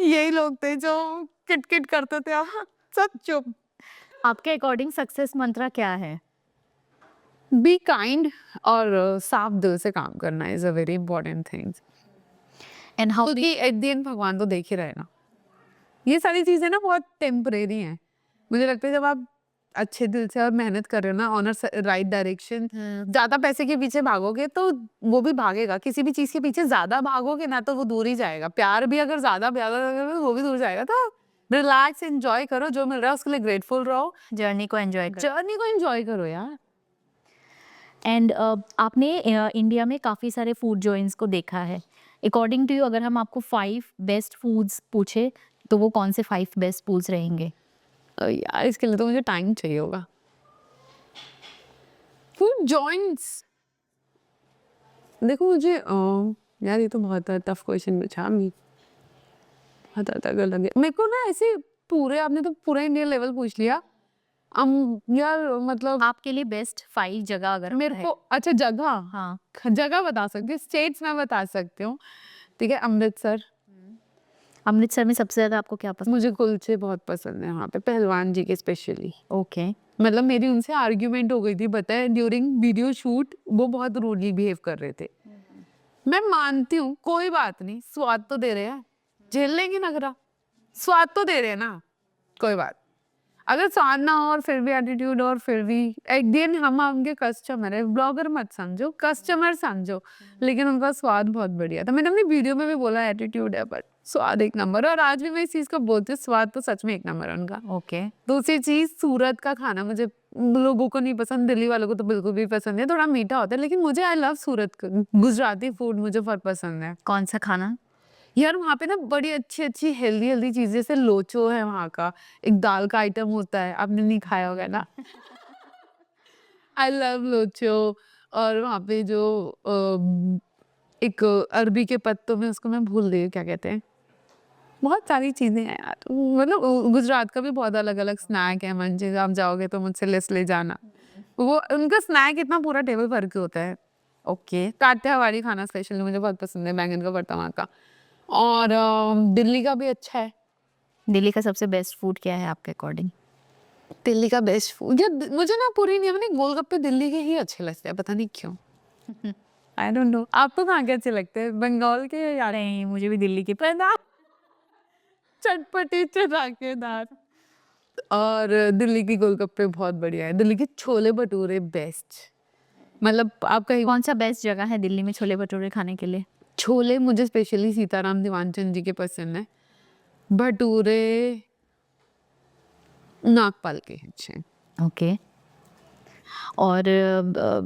यही लोग थे जो किट करते थे, सब चुप। आपके अकॉर्डिंग सक्सेस मंत्रा क्या है? बी काइंड और साफ दिल से काम करना is a very important thing. And how क्योंकि एट द एंड भगवान तो देख ही रहे ना। ये सारी चीजें ना बहुत टेम्परेरी हैं। मुझे लगता है जब आप अच्छे दिल से और मेहनत कर रहे हो ना, ऑन राइट डायरेक्शन, ज्यादा पैसे के पीछे भागोगे तो वो भी भागेगा। किसी भी चीज के पीछे ज्यादा भागोगे ना तो वो दूर ही जाएगा। प्यार भी अगर ज्यादा प्यार करोगे वो भी दूर जाएगा। तो रिलैक्स, एंजॉय करो जो मिल रहा है उसके लिए ग्रेटफुल रहो, जर्नी को एंजॉय कर। जर्नी को एंजॉय करो यार। एंड आपने इंडिया में काफ़ी सारे फूड जॉइंट्स को देखा है। अकॉर्डिंग टू यू अगर हम आपको 5 बेस्ट फूड्स पूछे तो वो कौन से 5 बेस्ट फूड्स रहेंगे? यार इसके लिए तो मुझे टाइम चाहिए होगा। फूड जॉइंट्स, देखो मुझे यार ये तो बहुत टफ क्वेश्चन पूछा। बहुत अलग है मेरे को ना ऐसे पूरे। आपने तो पूरा इंडिया लेवल पूछ लिया। यार मतलब आपके लिए बेस्ट 5 जगह अगर मेरे है। को अच्छा जगह, हाँ, जगह बता सकती हूँ, स्टेट्स में बता सकती हूँ। ठीक है, अमृतसर। अमृतसर में सबसे ज़्यादा आपको क्या पसंद? मुझे कुलचे बहुत पसंद है वहाँ पे, पहलवान जी के स्पेशली। ओके। मतलब मेरी उनसे आर्ग्यूमेंट हो गई थी, पता है, ड्यूरिंग वीडियो शूट। वो बहुत रूडली बिहेव कर रहे थे। मैं मानती हूँ कोई बात नहीं, स्वाद तो दे रहे हैं, झेल लेंगे नखरा। स्वाद तो दे रहे हैं ना, कोई बात। अगर स्वाद ना हो और फिर भी एटीट्यूड, और फिर भी एक दिन हम उनके कस्टमर है। ब्लॉगर मत समझो, कस्टमर समझो। लेकिन उनका स्वाद बहुत बढ़िया था। मैंने अपनी वीडियो में भी बोला एटीट्यूड है बट स्वाद एक नंबर। और आज भी मैं इस चीज को बोलती हूँ, स्वाद तो सच में एक नंबर है उनका। ओके। दूसरी चीज, सूरत का खाना मुझे लोगों को नहीं पसंद, दिल्ली वालों को तो बिल्कुल भी पसंद है, थोड़ा मीठा होता है। लेकिन मुझे आई लव सूरत का गुजराती फूड, मुझे बहुत पसंद है। कौन सा खाना? यार वहाँ पे ना बड़ी अच्छी हेल्दी चीजें, जैसे लोचो है वहाँ का, एक दाल का आइटम होता है, आपने नहीं खाया होगा ना। I love locho. और वहाँ पे जो एक अरबी के पत्तों में, उसको मैं भूल गई क्या कहते हैं। बहुत सारी चीजें हैं यार, मतलब गुजरात का भी बहुत अलग अलग स्नैक है। मंजे आप जाओगे तो मुझसे लिस्ट ले जाना। वो उनका स्नैक इतना पूरा टेबल भर के होता है। ओके, काठियावाड़ी खाना स्पेशली मुझे बहुत पसंद है, बैंगन का भरता वहाँ का। और दिल्ली का भी अच्छा है। दिल्ली का सबसे बेस्ट फूड क्या है आपके अकॉर्डिंग? दिल्ली का बेस्ट फूड यार, मुझे ना पूरी इंडिया में ना गोलगप्पे दिल्ली के ही अच्छे लगते हैं, पता नहीं क्यों। आई डोंट नो, आपको कहाँ के अच्छे लगते हैं, बंगाल के या नहीं, मुझे भी दिल्ली के चटपटी चटाकेदार। और दिल्ली की गोलगप्पे बहुत बढ़िया है। दिल्ली के छोले भटूरे बेस्ट। मतलब आप कहीं कौन सा बेस्ट जगह है दिल्ली में छोले भटूरे खाने के लिए? छोले मुझे स्पेशली सीताराम दीवानचंद जी के पसंद है। भटूरे नागपाल के अच्छे। ओके। और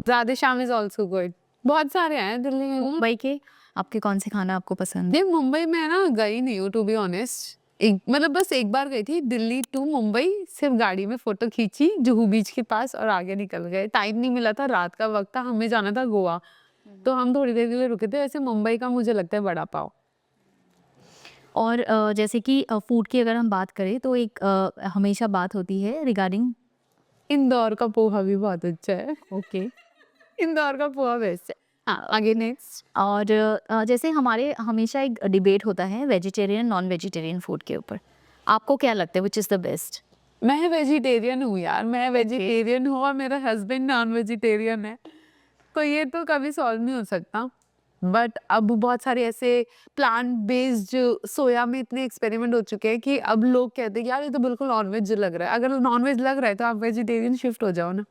Radhe Shyam is also good. बहुत सारे हैं दिल्ली में। मुंबई के आपके कौन से खाना आपको पसंद है? नहीं, मुंबई में ना गई नहीं हूँ टू बी ऑनेस्ट। एक मतलब बस एक बार गई थी दिल्ली टू मुंबई, सिर्फ गाड़ी में फोटो खींची जुहू बीच के पास और आगे निकल गए। टाइम नहीं मिला था, रात का वक्त था, हमें जाना था गोवा, तो हम थोड़ी देर के लिए रुके थे। वैसे मुंबई का मुझे लगता है वड़ा पाव। और जैसे कि फूड की अगर हम बात करें तो एक हमेशा बात होती है रिगार्डिंग। इंदौर का पोहा भी बहुत अच्छा है। ओके। इंदौर का पोहा बेस्ट है। आगे नेक्स्ट। और जैसे हमारे हमेशा एक डिबेट होता है वेजिटेरियन नॉन वेजिटेरियन फूड के ऊपर, आपको क्या लगता है विच इज़ द बेस्ट? मैं वेजिटेरियन हूँ यार, मैं वेजिटेरियन हूँ और मेरा हस्बैंड नॉन वेजिटेरियन है, तो ये तो कभी सॉल्व नहीं हो सकता। बट अब बहुत सारे ऐसे प्लांट बेस्ड सोया में इतने एक्सपेरिमेंट हो चुके हैं कि अब लोग कहते हैं कि यार ये तो बिल्कुल नॉनवेज लग रहा है। अगर नॉनवेज लग रहा है तो आप वेजिटेरियन शिफ्ट हो जाओ ना।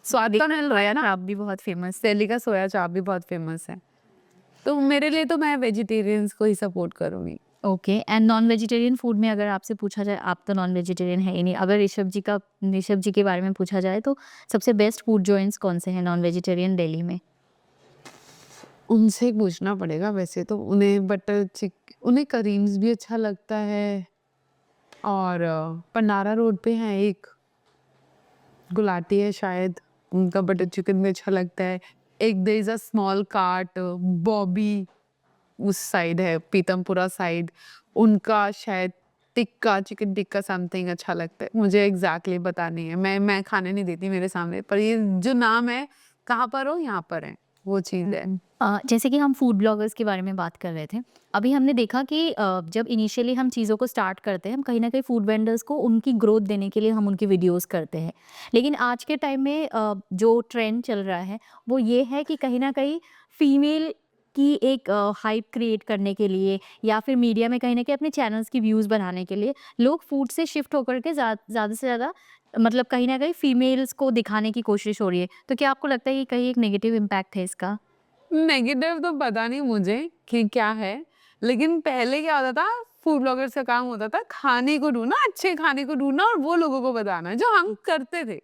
स्वाद तो मिल रहा है ना। आप भी बहुत फेमस। दिल्ली का सोया चाप भी बहुत फेमस है, तो मेरे लिए तो मैं वेजिटेरियंस को ही सपोर्ट करूँगी। Okay, and non vegetarian food में अगर आपसे पूछा जाए, आप तो नॉन वेजिटेरियन है ही नहीं, अगर ऋषभ जी के बारे में पूछा जाए तो सबसे बेस्ट फूड जॉइंट्स कौन से हैं नॉन वेजिटेरियन दिल्ली में? उनसे पूछना पड़ेगा वैसे तो, उन्हें करीम्स भी अच्छा लगता है और पंडारा रोड पे है एक गुलाटी है शायद, उनका बटर चिकन भी अच्छा लगता है। एक there is a small cart Bobby, उस साइड है पीतमपुरा साइड, उनका शायद टिक्का चिकन टिक्का समथिंग अच्छा लगता है। मुझे एग्जैक्टली पता नहीं है, मैं खाने नहीं देती मेरे सामने, पर ये जो नाम है कहाँ पर हो यहाँ पर है, वो चीज़ है। जैसे कि हम फूड ब्लॉगर्स के बारे में बात कर रहे थे, अभी हमने देखा कि जब इनिशियली हम चीज़ों को स्टार्ट करते हैं, हम कहीं न कहीं फूड वेंडर्स को उनकी ग्रोथ देने के लिए हम उनकी वीडियोज़ करते हैं। लेकिन आज के टाइम में जो ट्रेंड चल रहा है, वो ये है कि कहीं न कहीं फीमेल की एक हाइप क्रिएट करने के लिए या फिर मीडिया में कहीं न कहीं अपने चैनल्स की व्यूज़ बढ़ाने के लिए लोग फूड से शिफ्ट होकर के ज़्यादा से ज़्यादा मतलब कहीं न कहीं फीमेल्स को दिखाने की कोशिश हो रही है। तो क्या आपको लगता है कि कहीं एक नेगेटिव इम्पैक्ट है इसका? नेगेटिव तो पता नहीं मुझे कि क्या है, लेकिन पहले क्या होता था, फूड ब्लॉगर्स का काम होता था खाने को ढूंढना, अच्छे खाने को ढूंढना और वो लोगों को बताना जो हम करते थे।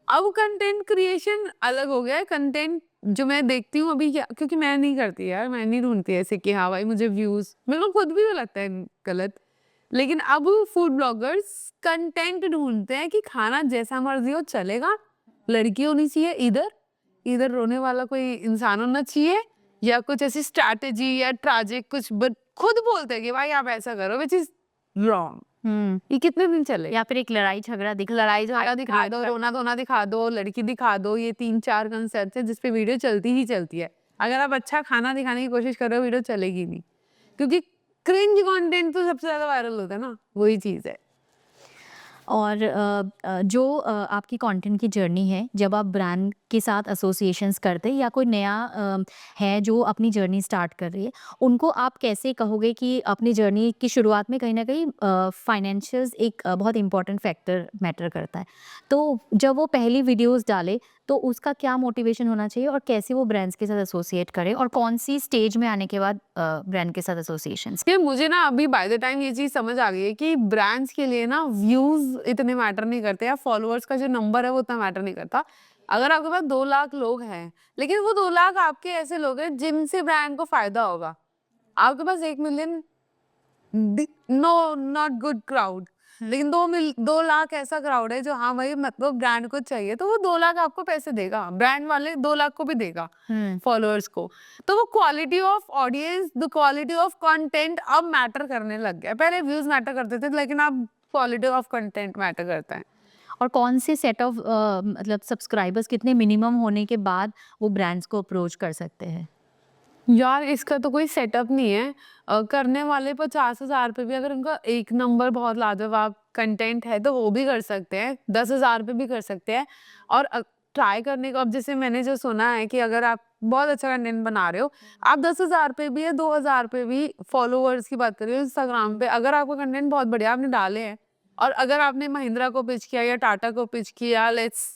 अब कंटेंट क्रिएशन अलग हो गया है। कंटेंट जो मैं देखती हूँ अभी, क्या क्योंकि मैं नहीं करती यार, मैं नहीं ढूंढती ऐसे कि हाँ भाई मुझे व्यूज, मेरे को खुद भी तो लगता है गलत। लेकिन अब फूड ब्लॉगर्स कंटेंट ढूंढते हैं कि खाना जैसा मर्जी हो चलेगा, लड़की होनी चाहिए इधर, इधर रोने वाला कोई इंसान होना चाहिए, या कुछ ऐसी स्ट्रैटेजी या ट्रैजिक कुछ, बट खुद बोलते हैं कि भाई आप ऐसा करो, विच इज रॉन्ग। हुँ। ये कितने दिन चले? या फिर एक लड़ाई झगड़ा दिखा लड़ाई झगड़ा दिखा दो, रोना धोना दिखा दो, लड़की दिखा दो, ये 3-4 कंसेप्ट है जिसपे वीडियो चलती ही चलती है। अगर आप अच्छा खाना दिखाने की कोशिश कर रहे हो, वीडियो चलेगी नहीं, क्योंकि क्रिंज कंटेंट तो सबसे ज्यादा वायरल होता है ना, वही चीज है। और जो आपकी कंटेंट की जर्नी है, जब आप ब्रांड के साथ एसोसिएशंस करते हैं या कोई नया है जो अपनी जर्नी स्टार्ट कर रही है, उनको आप कैसे कहोगे कि अपनी जर्नी की शुरुआत में कहीं न कहीं फाइनेंशियल्स एक बहुत इम्पोर्टेंट फैक्टर मैटर करता है। तो जब वो पहली वीडियोज़ डाले, तो उसका क्या मोटिवेशन होना चाहिए और कैसे वो ब्रांड्स के साथ एसोसिएट करे और कौन-सी स्टेज में आने के बाद ब्रांड के साथ एसोसिएशंस? कि मुझे ना अभी बाय द टाइम ये चीज समझ आ गई है कि ब्रांड्स के लिए ना व्यूज इतने मैटर नहीं करते, या फॉलोअर्स का जो नंबर है वो उतना मैटर नहीं करता। अगर आपके पास 2 लाख लोग हैं, लेकिन वो 2 लाख आपके ऐसे लोग हैं जिनसे ब्रांड को फायदा होगा। आपके पास 1 million, no not good crowd, लेकिन 2 लाख ऐसा क्राउड है जो हाँ भाई मतलब ब्रांड को चाहिए, तो वो 2 लाख आपको पैसे देगा, ब्रांड वाले 2 लाख को भी देगा हुँ। फॉलोअर्स को। तो वो quality of audience, the quality of content अब मैटर करने लग गया। पहले व्यूज मैटर करते थे, लेकिन अब क्वालिटी ऑफ कंटेंट मैटर करता है। और कौन से सेट ऑफ मतलब सब्सक्राइबर्स कितने मिनिमम होने के बाद वो ब्रांड्स को अप्रोच कर सकते हैं? यार इसका तो कोई सेटअप नहीं है। करने वाले 50,000 पे भी अगर उनका एक नंबर बहुत लाजवाब कंटेंट है तो वो भी कर सकते हैं, 10,000 पे भी कर सकते हैं। और ट्राई करने को, अब जैसे मैंने जो सुना है कि अगर आप बहुत अच्छा कंटेंट बना रहे हो, आप 10,000 पे भी या 2,000 पे भी, फॉलोअर्स की बात कर रही हो इंस्टाग्राम पे, अगर आपका कंटेंट बहुत बढ़िया आपने डाले हैं, और अगर आपने महिंद्रा को पिच किया या टाटा को पिच किया, लेट्स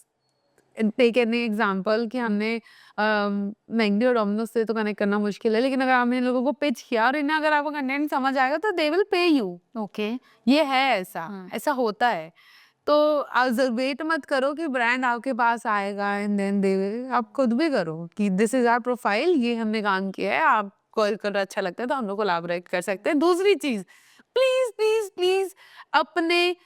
टेक एनी एग्जांपल कि हमने मैकडी और डोमिनोज से तो कनेक्ट करना मुश्किल है, लेकिन अगर आपने इन लोगों को पिच किया और इन्हें अगर आपका कंटेंट समझ आएगा तो they will pay you. Okay. ये है ऐसा, हाँ। ऐसा होता है। तो वेट मत करो कि ब्रांड आपके पास आएगा एंड देन दे विल, आप खुद भी करो कि दिस इज आवर प्रोफाइल, ये हमने काम किया है, आपको अगर अच्छा लगता है तो हम लोग कोलैबोरेट कर सकते हैं। दूसरी चीज, प्लीज प्लीज प्लीज अपने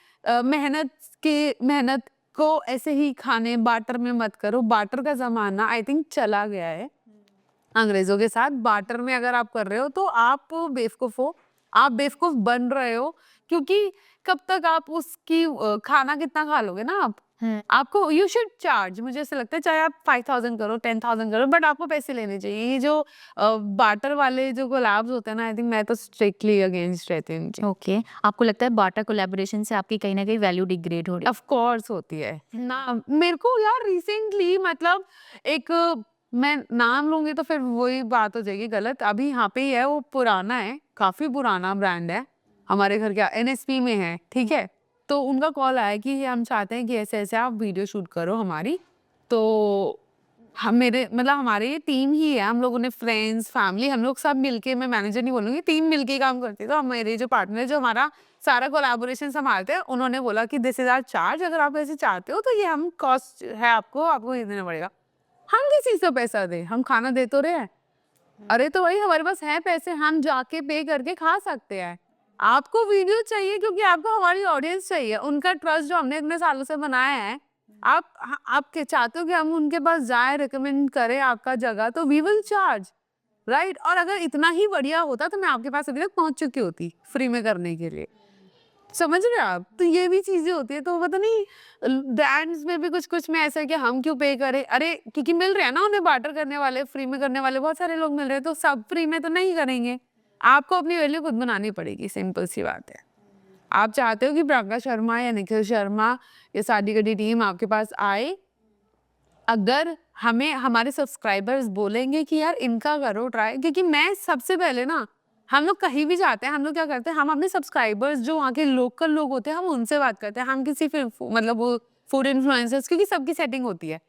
मेहनत को ऐसे ही खाने बाटर में मत करो। बाटर का जमाना आई थिंक चला गया है अंग्रेजों के साथ। बाटर में अगर आप कर रहे हो तो आप बेवकूफ हो, आप बेवकूफ बन रहे हो, क्योंकि कब तक आप उसकी खाना कितना खा लोगे ना आप, आपको यू शुड चार्ज, मुझे ऐसा लगता है, चाहे आप 5000 करो 10,000 करो, बट आपको पैसे लेने चाहिए। ये जो बार्टर वाले जो कोलैब्स होते हैं ना, आई थिंक मैं तो स्ट्रिक्टली अगेंस्ट रहती हूँ इनके। ओके, आपको लगता है बाटा कोलैबोरेशन से आपकी कहीं ना कहीं वैल्यू डिग्रेड हो रही है? ऑफ कोर्स होती है ना। मेरे को यार रिसेंटली मतलब एक, मैं नाम लूंगी तो फिर वही बात हो जाएगी गलत। अभी यहाँ पे ही है, वो पुराना है, काफी पुराना ब्रांड है, हमारे घर के एनएसपी में है, ठीक है। तो उनका कॉल आया कि हम चाहते हैं कि ऐसे ऐसे आप वीडियो शूट करो हमारी। तो हम मेरे मतलब हमारे ये टीम ही है, हम लोगों ने फ्रेंड्स फैमिली हम लोग सब मिलके, मैं मैनेजर नहीं बोलूंगी, टीम मिलके ही काम करती है। तो मेरे जो पार्टनर जो हमारा सारा कोलैबोरेशन संभालते हैं, उन्होंने बोला कि दिस इज आवर चार्ज, अगर आप ऐसे चाहते हो तो ये हम कॉस्ट है, आपको ये देना पड़ेगा। हम किस चीज का पैसा दे, हम खाना दे तो रहे हैं। अरे तो वही हमारे पास है पैसे, हम जाके पे करके खा सकते हैं। आपको वीडियो चाहिए क्योंकि आपको हमारी ऑडियंस चाहिए, उनका ट्रस्ट जो हमने इतने सालों से बनाया है। आप के चाहते हो कि हम उनके पास जाए, रिकमेंड करें आपका जगह, तो वी विल चार्ज, राइट। और अगर इतना ही बढ़िया होता तो मैं आपके पास अभी तक पहुंच चुकी होती फ्री में करने के लिए, समझ रहे हो आप। तो ये भी चीजें होती है, तो पता नहीं ब्रांड्स में भी कुछ कुछ में ऐसा है कि हम क्यों पे करें। अरे क्योंकि मिल रहे हैं ना उन्हें, बार्टर करने वाले, फ्री में करने वाले बहुत सारे लोग मिल रहे हैं, तो सब फ्री में तो नहीं करेंगे। आपको अपनी वैल्यू खुद बनानी पड़ेगी, सिंपल सी बात है। आप चाहते हो कि प्रियंका शर्मा या निखिल शर्मा या साडी गडी टीम आपके पास आए, अगर हमें हमारे सब्सक्राइबर्स बोलेंगे कि यार इनका करो ट्राई, क्योंकि मैं सबसे पहले ना, हम लोग कहीं भी जाते हैं, हम लोग क्या करते हैं, हम अपने सब्सक्राइबर्स जो वहाँ के लोकल लोग होते हैं, हम उनसे बात करते हैं। हम किसी मतलब वो फूड इन्फ्लुएंसर्स, क्योंकि सबकी सेटिंग होती है,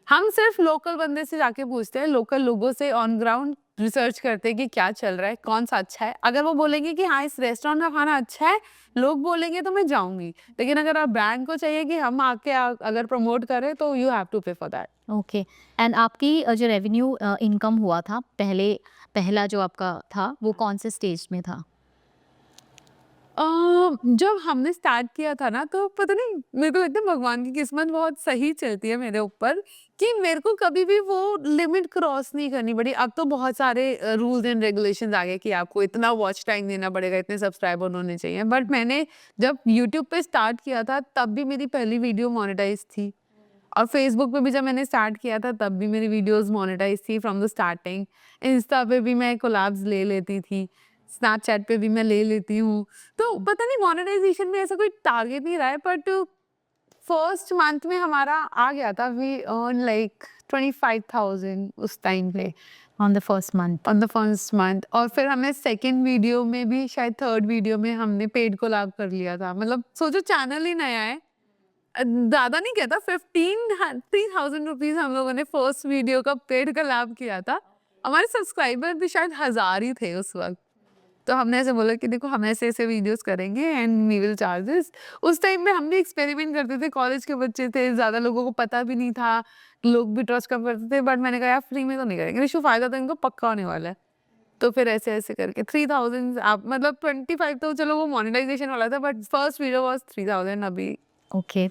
हम सिर्फ लोकल बंदे से जाके पूछते हैं, लोकल लोगों से ऑन ग्राउंड रिसर्च करते हैं कि क्या चल रहा है, कौन सा अच्छा है। अगर वो बोलेंगे कि हाँ इस रेस्टोरेंट का खाना अच्छा है, लोग बोलेंगे तो मैं जाऊंगी। लेकिन अगर आप ब्रांड को चाहिए कि हम आके अगर प्रमोट करें, तो यू हैव टू पे फॉर दैट। ओके, एंड आपकी जो रेवेन्यू इनकम हुआ था पहला जो आपका था वो कौन से स्टेज में था? जब हमने स्टार्ट किया था ना, तो पता नहीं, मेरे को लगता है भगवान की किस्मत बहुत सही चलती है मेरे ऊपर, कि मेरे को कभी भी वो लिमिट क्रॉस नहीं करनी पड़ी। अब तो बहुत सारे रूल्स एंड रेगुलेशंस आ गए कि आपको इतना वॉच टाइम देना पड़ेगा, इतने सब्सक्राइबर होने चाहिए। बट मैंने जब यूट्यूब पे स्टार्ट किया था, तब भी मेरी पहली वीडियो मोनेटाइज थी, और फेसबुक पे भी जब मैंने स्टार्ट किया था, तब भी मेरी वीडियोस मोनेटाइज थी फ्रॉम द स्टार्टिंग। इंस्टा पे भी मैं कोलैब्स ले लेती थी, स्नैपचैट पे भी मैं ले लेती हूँ। तो पता नहीं मोनेटाइजेशन में ऐसा कोई टारगेट नहीं रहा है, बट फर्स्ट मंथ में हमारा आ गया था, वी अर्न लाइक 25,000 उस टाइम पे ऑन द फर्स्ट मंथ। और फिर हमने सेकंड वीडियो में भी, शायद थर्ड वीडियो में हमने पेड कोलैब कर लिया था। मतलब सोचो, चैनल ही नया है, ज्यादा नहीं कहता, 3,000 रुपीज हम लोगों ने फर्स्ट वीडियो का पेड कोलैब किया था। हमारे सब्सक्राइबर भी शायद 1000 ही थे उस वक्त। तो हमने ऐसे बोला कि देखो हम ऐसे ऐसे वीडियोस करेंगे and we will charge this. उस टाइम में हम भी एक्सपेरिमेंट करते थे, कॉलेज के बच्चे थे, ज्यादा लोगों को पता भी नहीं था, लोग भी ट्रस्ट कम करते थे। बट मैंने कहा यार फ्री में तो नहीं करेंगे, निशु फायदा तो इनको पक्का होने वाला है। तो फिर ऐसे ऐसे करके 3000 आप मतलब 25 तो चलो वो मोनेटाइजेशन वाला था, बट फर्स्ट वीडियो वाज 3000 अभी। ओके,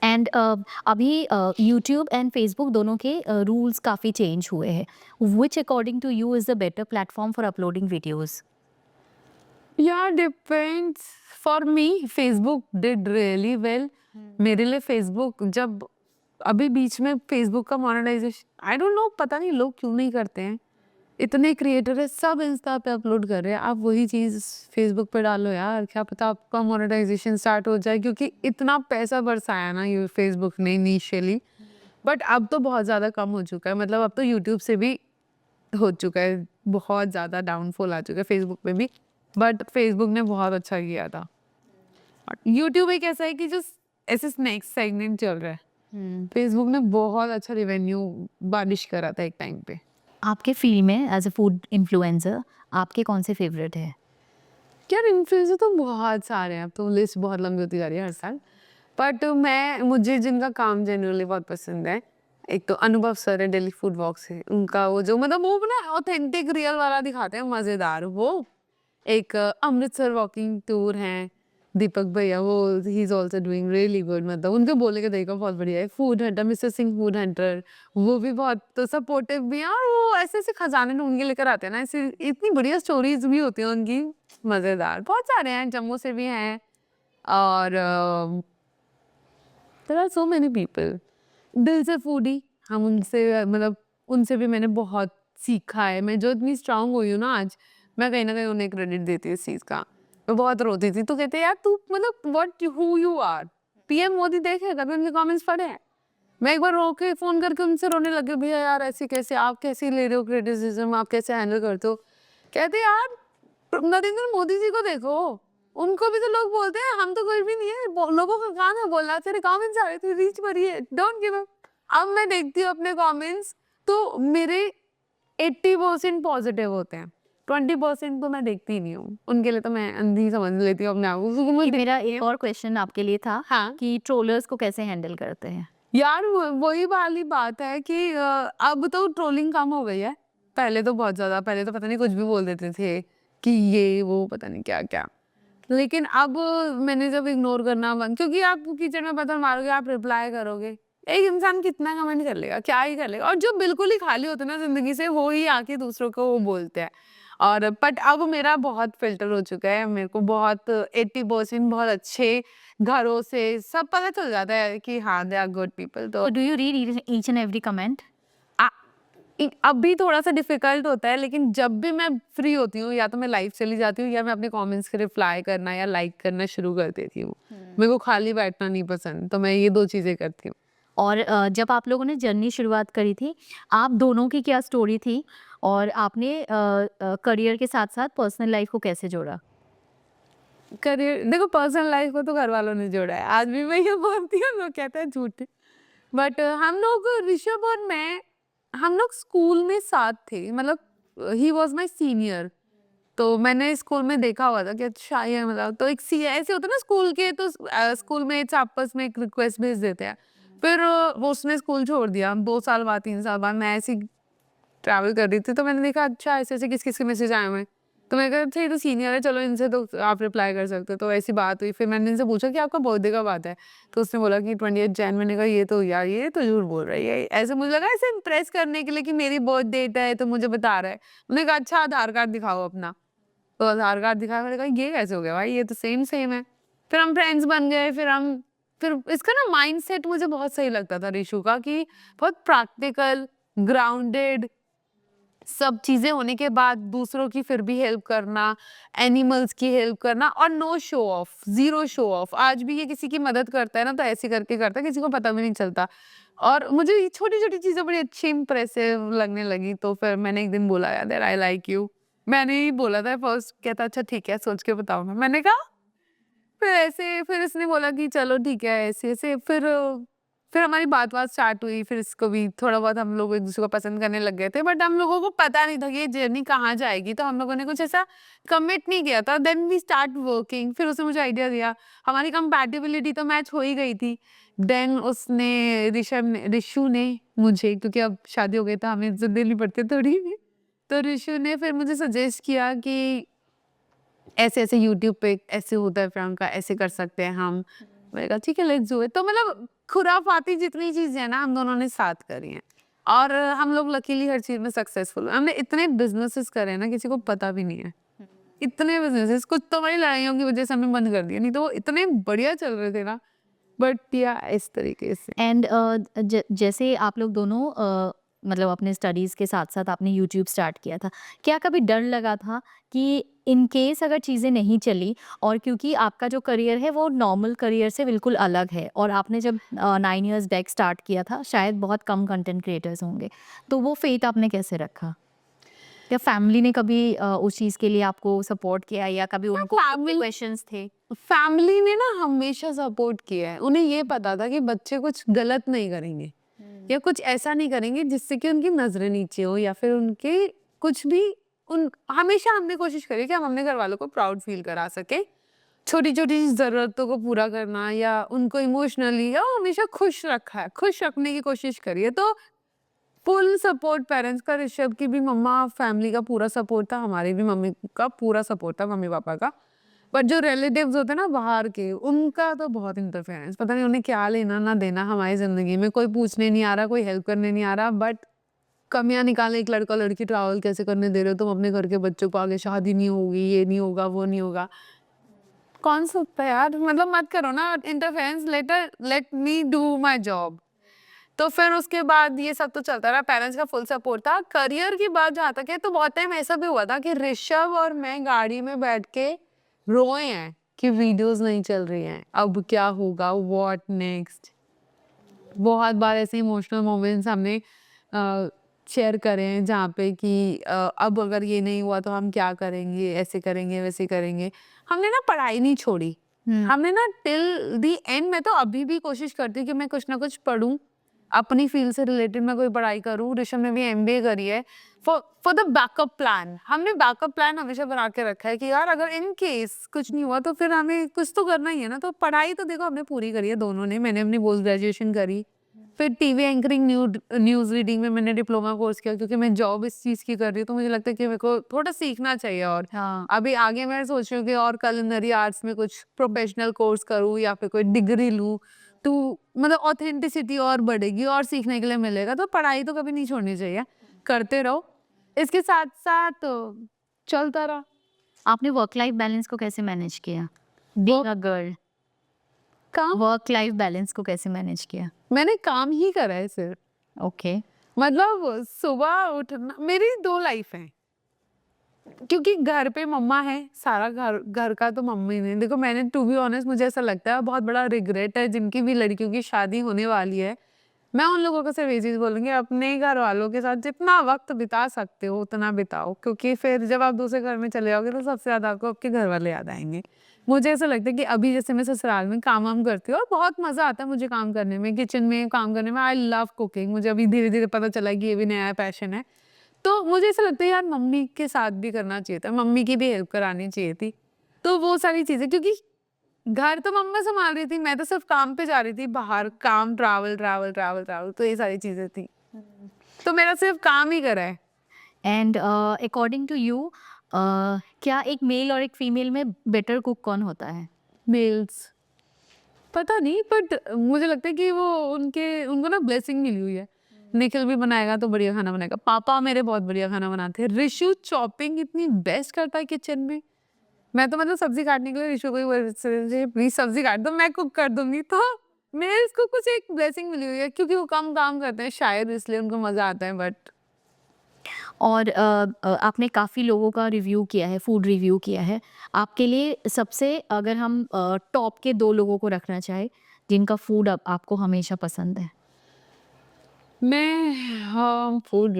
एंड अभी यूट्यूब एंड फेसबुक दोनों के रूल्स काफ़ी चेंज हुए हैं। Which according to you is the better platform for uploading videos? यार depends, for me Facebook did really well. मेरे लिए फेसबुक, जब अभी बीच में फेसबुक का मोनेटाइजेशन, आई डोंट नो, पता नहीं लोग क्यों नहीं करते हैं। इतने क्रिएटर है, सब इंस्टा पे अपलोड कर रहे हैं, आप वही चीज फेसबुक पे डालो यार, क्या पता आपका मोनेटाइजेशन स्टार्ट हो जाए, क्योंकि इतना पैसा बरसाया ना ये फेसबुक ने इनिशियली। बट अब तो बहुत ज्यादा कम हो चुका है, मतलब अब तो यूट्यूब से भी हो चुका है, बहुत ज्यादा डाउनफॉल आ चुका है फेसबुक पे भी। बट फेसबुक ने बहुत अच्छा किया था। यूट्यूब एक ऐसा है कि जो ऐसे स्नैक्स सेगमेंट चल रहा है, फेसबुक ने बहुत अच्छा रेवेन्यू बारिश करा था एक टाइम पे। आपके फील्ड में एज अ फूड इन्फ्लुएंसर आपके कौन से फेवरेट है? यार इन्फ्लुएंसर तो बहुत सारे हैं, अब तो लिस्ट बहुत लंबी होती जा रही है हर साल। बट मुझे जिनका काम जनरली बहुत पसंद है, एक तो अनुभव सर है, डेली फूड वॉक से, उनका वो जो मतलब वो ना ऑथेंटिक रियल वाला दिखाते हैं, मजेदार वो। एक अमृतसर वॉकिंग टूर है, दीपक भैया, वो he is also doing really good, मतलब उनके बोलने का तरीका बहुत बढ़िया है। Food Hunter, mister Singh food Hunter, वो भी बहुत तो सपोर्टिव भी है, और वो ऐसे ऐसे खजाने ढूंढ के लेकर आते हैं ना, ऐसे इतनी बढ़िया स्टोरीज भी होती हैं उनकी, मजेदार। बहुत सारे हैं, जम्मू से भी हैं, और there are so many people. दिल से फूडी, हम उनसे मतलब उनसे भी मैंने बहुत सीखा है। मैं जो इतनी स्ट्रांग हुई हूँ ना आज, मैं कहीं न कहीं उन्हें क्रेडिट देती हूँ इस चीज़ का। मैं बहुत रोती थी, तो कहते यार तू मतलब what who you are? PM Modi देखे कभी उनके कमेंट्स पढ़े हैं? मैं एक बार रो के फ़ोन करके उनसे रोने लगी, भैया यार ऐसे कैसे, आप कैसे ले रहे हो क्रिटिसिज़्म, आप कैसे हैंडल करते हो? कहते यार नरेंद्र मोदी जी को देखो, उनको भी तो लोग बोलते हैं, हम तो कोई भी नहीं है, लोगों का काम है बोलना, तेरे कमेंट्स आ रहे थे, रीच भरी है, डोंट गिव अप। अब मैं देखती हूँ अपने कमेंट्स, तो मेरे 80% पॉजिटिव होते हैं, 20% तो मैं देखती ही नहीं हूँ। उनके लिए तो मैं अंधी समझ लेती हूँ अपने आप को, क्योंकि मुझे मेरा एक और क्वेश्चन आपके लिए था हाँ कि ट्रोलर्स को कैसे हैंडल करते हैं? यार वही वाली बात है कि अब तो ट्रोलिंग कम हो गई है। पहले तो बहुत ज़्यादा, पहले तो पता नहीं कुछ भी बोल देते थे कि ये वो पता नहीं क्या-क्या। लेकिन अब मैंने जब इग्नोर करना बंद, क्योंकि आप किचन में बर्तन मारोगे, आप रिप्लाई करोगे। एक इंसान कितना कमेंट कर लेगा, क्या ही कर लेगा? और जो बिल्कुल ही खाली होते हैं ना ज़िंदगी से, वो ही आके दूसरों को वो बोलते हैं। और बट अब मेरा बहुत फ़िल्टर हो चुका है। मेरे को बहुत 80% बहुत अच्छे घरों से सब पता चल जाता है कि हाँ, दे आर गुड पीपल। तो do you read each and every comment? Uh, अभी थोड़ा-सा डिफ़िकल्ट होता है, लेकिन जब भी मैं फ्री होती हूँ, या तो मैं लाइव चली जाती हूँ या मैं अपने कमेंट्स के रिप्लाई करना या लाइक करना शुरू कर देती हूँ। मेरे को खाली बैठना नहीं पसंद, तो मैं ये 2 चीज़ें करती हूँ। और जब आप लोगों ने जर्नी शुरुआत करी थी, आप दोनों की क्या स्टोरी थी? और आपने करियर के साथ-साथ पर्सनल लाइफ को कैसे जोड़ा? करियर देखो, पर्सनल लाइफ को तो घरवालों ने जोड़ा है। आज भी मैं ये बोलती हूँ, लोग कहते हैं झूठ। बट हम लोग, ऋषभ और मैं, हम लोग स्कूल में साथ थे। मतलब ही वाज़ माय सीनियर। तो मैंने स्कूल में देखा हुआ था कि अच्छा ये मतलब, तो एक सी ऐसे होता है ना स्कूल के, तो स्कूल मेट्स आपस में एक रिक्वेस्ट भेज देते हैं। फिर वो उसने स्कूल छोड़ दिया। 2 साल बाद 3 साल बाद मैं ऐसे ही ट्रैवल कर रही थी, तो मैंने देखा अच्छा ऐसे-ऐसे किस-किस के मैसेज आए हुए हैं। तो मैंने कहा अच्छा ये तो सीनियर है, चलो इनसे तो आप रिप्लाई कर सकते हो। तो ऐसी बात हुई। फिर मैंने इनसे पूछा कि आपका बर्थडे कब आता है? तो उसने बोला कि 28 जैन। मैंने कहा ये तो यार ये तो झूठ बोल रहा है। ये ऐसे मुझे लगा ऐसे इम्प्रेस करने के लिए कि मेरी बर्थ डेट है तो मुझे बता रहा है। मैंने कहा अच्छा आधार कार्ड दिखाओ अपना। तो आधार कार्ड दिखाया। मैंने कहा ये कैसे हो गया भाई, ये तो सेम है। फिर हम फ्रेंड्स बन गए। फिर इसका ना माइंडसेट मुझे बहुत सही लगता था ऋषु का, कि बहुत प्रैक्टिकल, ग्राउंडेड, सब चीज़ें होने के बाद दूसरों की फिर भी हेल्प करना, एनिमल्स की हेल्प करना, और no show off, zero show off. आज भी ये किसी की मदद करता है ना, तो ऐसे करके करता है, किसी को पता भी नहीं चलता। और मुझे ये छोटी-छोटी चीज़ें बड़ी अच्छी इम्प्रेसिव लगने लगी। तो फिर मैंने एक दिन बोला यार आई लाइक यू। मैंने ही बोला था फर्स्ट। कहता अच्छा ठीक है, सोच के बताऊँगा। मैंने कहा फिर इसने बोला कि चलो ठीक है, ऐसे-ऐसे। फिर हमारी बात-वात स्टार्ट हुई। फिर इसको भी थोड़ा बहुत हम लोग एक-दूसरे को पसंद करने लग गए थे। बट हम लोगों को पता नहीं था कि ये जर्नी कहाँ जाएगी, तो हम लोगों ने कुछ ऐसा कमिट नहीं किया था। Then we start working. फिर उसने मुझे आइडिया दिया। हमारी कंपैटिबिलिटी तो मैच हो ही गई थी। देन ऋषु ने मुझे, क्योंकि अब शादी हो गई तो हमें इज़्ज़त देनी पड़ती है थोड़ी, तो ऋषु ने फिर मुझे सजेस्ट किया कि ऐसे-ऐसे यूट्यूब पे ऐसे होता है प्रियंका, ऐसे कर सकते हैं हम। मैंने कहा ठीक है, लेट्स डू इट। तो मतलब खुराफाती जितनी चीज़ें हैं ना, हम दोनों ने साथ करी हैं। और हम लोग लकीली हर चीज़ में सक्सेसफुल हैं। हमने इतने बिज़नेसेस करे हैं ना, किसी को पता भी नहीं है। इतने बिज़नेसेस, कुछ तो हमारी लड़ाइयों की वज़ह से हमने बंद कर दिए, नहीं तो वो इतने बढ़िया चल रहे थे ना। बट या इस तरीके से। एंड जैसे आप लोग दोनों मतलब अपने स्टडीज़ के साथ-साथ आपने यूट्यूब स्टार्ट किया था। क्या कभी डर लगा था कि इन केस अगर चीज़ें नहीं चली, और क्योंकि आपका जो करियर है वो नॉर्मल करियर से बिल्कुल अलग है, और आपने जब 9 इयर्स बैक स्टार्ट किया था, शायद बहुत कम कंटेंट क्रिएटर्स होंगे। तो वो फ़ेथ आपने कैसे रखा? या फैमिली ने कभी उस चीज़ के लिए आपको सपोर्ट किया, या कभी उनको फैमिली क्वेश्चंस थे? फैमिली ने ना हमेशा सपोर्ट किया है। उन्हें ये पता था कि बच्चे कुछ गलत नहीं करेंगे, या कुछ ऐसा नहीं करेंगे जिससे कि उनकी नज़रें नीचे हो, या फिर उनके कुछ भी, उन हमेशा हमने कोशिश करी कि हम अपने घरवालों को प्राउड फ़ील करा सकें। छोटी-छोटी ज़रूरतों को पूरा करना, या उनको इमोशनली या हमेशा खुश रखा है, खुश रखने की कोशिश करी है। तो फुल सपोर्ट पेरेंट्स का, ऋषभ की भी मम्मा फैमिली का पूरा सपोर्ट था, हमारी भी मम्मी का पूरा सपोर्ट था, मम्मी-पापा का। बट जो रिलेटिव्स होते हैं ना बाहर के, उनका तो बहुत इंटरफेरेंस, पता नहीं उन्हें क्या लेना ना देना हमारी ज़िंदगी में। कोई पूछने नहीं आ रहा, कोई हेल्प करने नहीं आ रहा, बट कमियाँ निकालने, एक लड़का-लड़की ट्रैवल कैसे करने दे रहे हो तुम अपने घर के बच्चों को, आगे शादी नहीं होगी, ये नहीं होगा, वो नहीं होगा। कौन सकता है यार, मतलब मत करो ना interference, let me do my job. तो फिर उसके बाद ये सब तो चलता रहा, पेरेंट्स का फुल सपोर्ट था। करियर की बात जहाँ तक है तो बहुत टाइम ऐसा भी हुआ था कि ऋषभ और मैं गाड़ी में बैठ के रोए हैं कि वीडियोस नहीं चल रही हैं, अब क्या होगा, व्हाट नेक्स्ट। बहुत बार ऐसे इमोशनल मोमेंट्स हमने शेयर करे हैं जहाँ पे कि अब अगर ये नहीं हुआ तो हम क्या करेंगे, ऐसे करेंगे वैसे करेंगे। हमने ना पढ़ाई नहीं छोड़ी, हमने ना टिल दी एंड। मैं तो अभी भी कोशिश करती हूँ कि मैं कुछ ना कुछ पढूं, अपनी फील्ड से रिलेटेड मैं कोई पढ़ाई करूँ। ऋषभ ने भी एमबीए करी है। फॉर द बैकअप प्लान, हमने बैकअप प्लान हमेशा बना के रखा है कि यार अगर इन केस कुछ नहीं हुआ तो फिर हमें कुछ तो करना ही है ना। तो पढ़ाई तो देखो हमने पूरी करी है दोनों ने। मैंने अपनी पोस्ट ग्रेजुएशन करी, फिर टीवी एंकरिंग, न्यूज़ रीडिंग में मैंने डिप्लोमा कोर्स किया, क्योंकि मैं जॉब इस चीज़ की कर रही हूँ तो मुझे लगता है कि मेरे को थोड़ा सीखना चाहिए। और हाँ। अभी आगे मैं सोच रही हूँ कि और culinary आर्ट्स में कुछ प्रोफेशनल कोर्स करूँ या फिर कोई डिग्री लूँ, तो मतलब ऑथेंटिसिटी और बढ़ेगी और सीखने के लिए मिलेगा। तो पढ़ाई तो कभी नहीं छोड़नी चाहिए, करते रहो। इसके साथ-साथ चलता रहा। आपने वर्क लाइफ बैलेंस को कैसे मैनेज किया? बीइंग अ गर्ल, काम वर्क लाइफ बैलेंस को कैसे मैनेज किया? मैंने काम ही करा है सिर्फ। ओके। मतलब सुबह उठना, मेरी 2 लाइफ हैं। क्योंकि घर पे मम्मा है, सारा घर घर का तो मम्मी ने देखो। मैंने टू बी ऑनेस्ट, मुझे ऐसा लगता है बहुत बड़ा रिग्रेट है जिनकी भी लड़कियों की शादी होने वाली है। मैं उन लोगों को सिर्फ ये चीज़ बोलूँगी, अपने घर वालों के साथ जितना वक्त बिता सकते हो उतना बिताओ, क्योंकि फिर जब आप दूसरे घर में चले जाओगे तो सबसे ज़्यादा आपको आपके घर वाले याद आएंगे। मुझे ऐसा लगता है कि अभी जैसे मैं ससुराल में काम वाम करती हूँ और बहुत मज़ा आता है मुझे काम करने में, किचन में काम करने में। I love cooking. मुझे अभी धीरे धीरे पता चला कि ये भी नया पैशन है। तो मुझे ऐसा लगता है यार मम्मी के साथ भी करना चाहिए था, मम्मी की भी हेल्प करानी चाहिए थी। तो वो सारी चीज़ें, क्योंकि घर तो मम्मा सँभाल रही थी, मैं तो सिर्फ़ काम पे जा रही थी बाहर, काम, ट्रैवल, तो ये सारी चीज़ें थी। तो मेरा सिर्फ़ काम ही करा है। एंड अकॉर्डिंग टू यू, क्या एक मेल और एक फीमेल में बेटर कुक कौन होता है? मेल्स, पता नहीं, बट मुझे लगता है कि वो उनको ना ब्लेसिंग मिली हुई है। निखिल भी बनाएगा तो बढ़िया खाना बनाएगा। पापा मेरे बहुत बढ़िया खाना बनाते हैं। ऋषु चॉपिंग इतनी बेस्ट करता है किचन में। मैं तो मतलब सब्ज़ी काटने के लिए ऋषु को ही बोल, प्लीज़ सब्ज़ी काट दो, मैं कुक कर दूँगी। तो मेरे इसको कुछ एक ब्लेसिंग मिली हुई है, क्योंकि वो कम काम करते हैं शायद इसलिए उनको मज़ा आता है। बट और आपने काफ़ी लोगों का रिव्यू किया है, फूड रिव्यू किया है। आपके लिए सबसे, अगर हम टॉप के 2 लोगों को रखना चाहें, जिनका फूड आपको हमेशा पसंद है? मैं फूड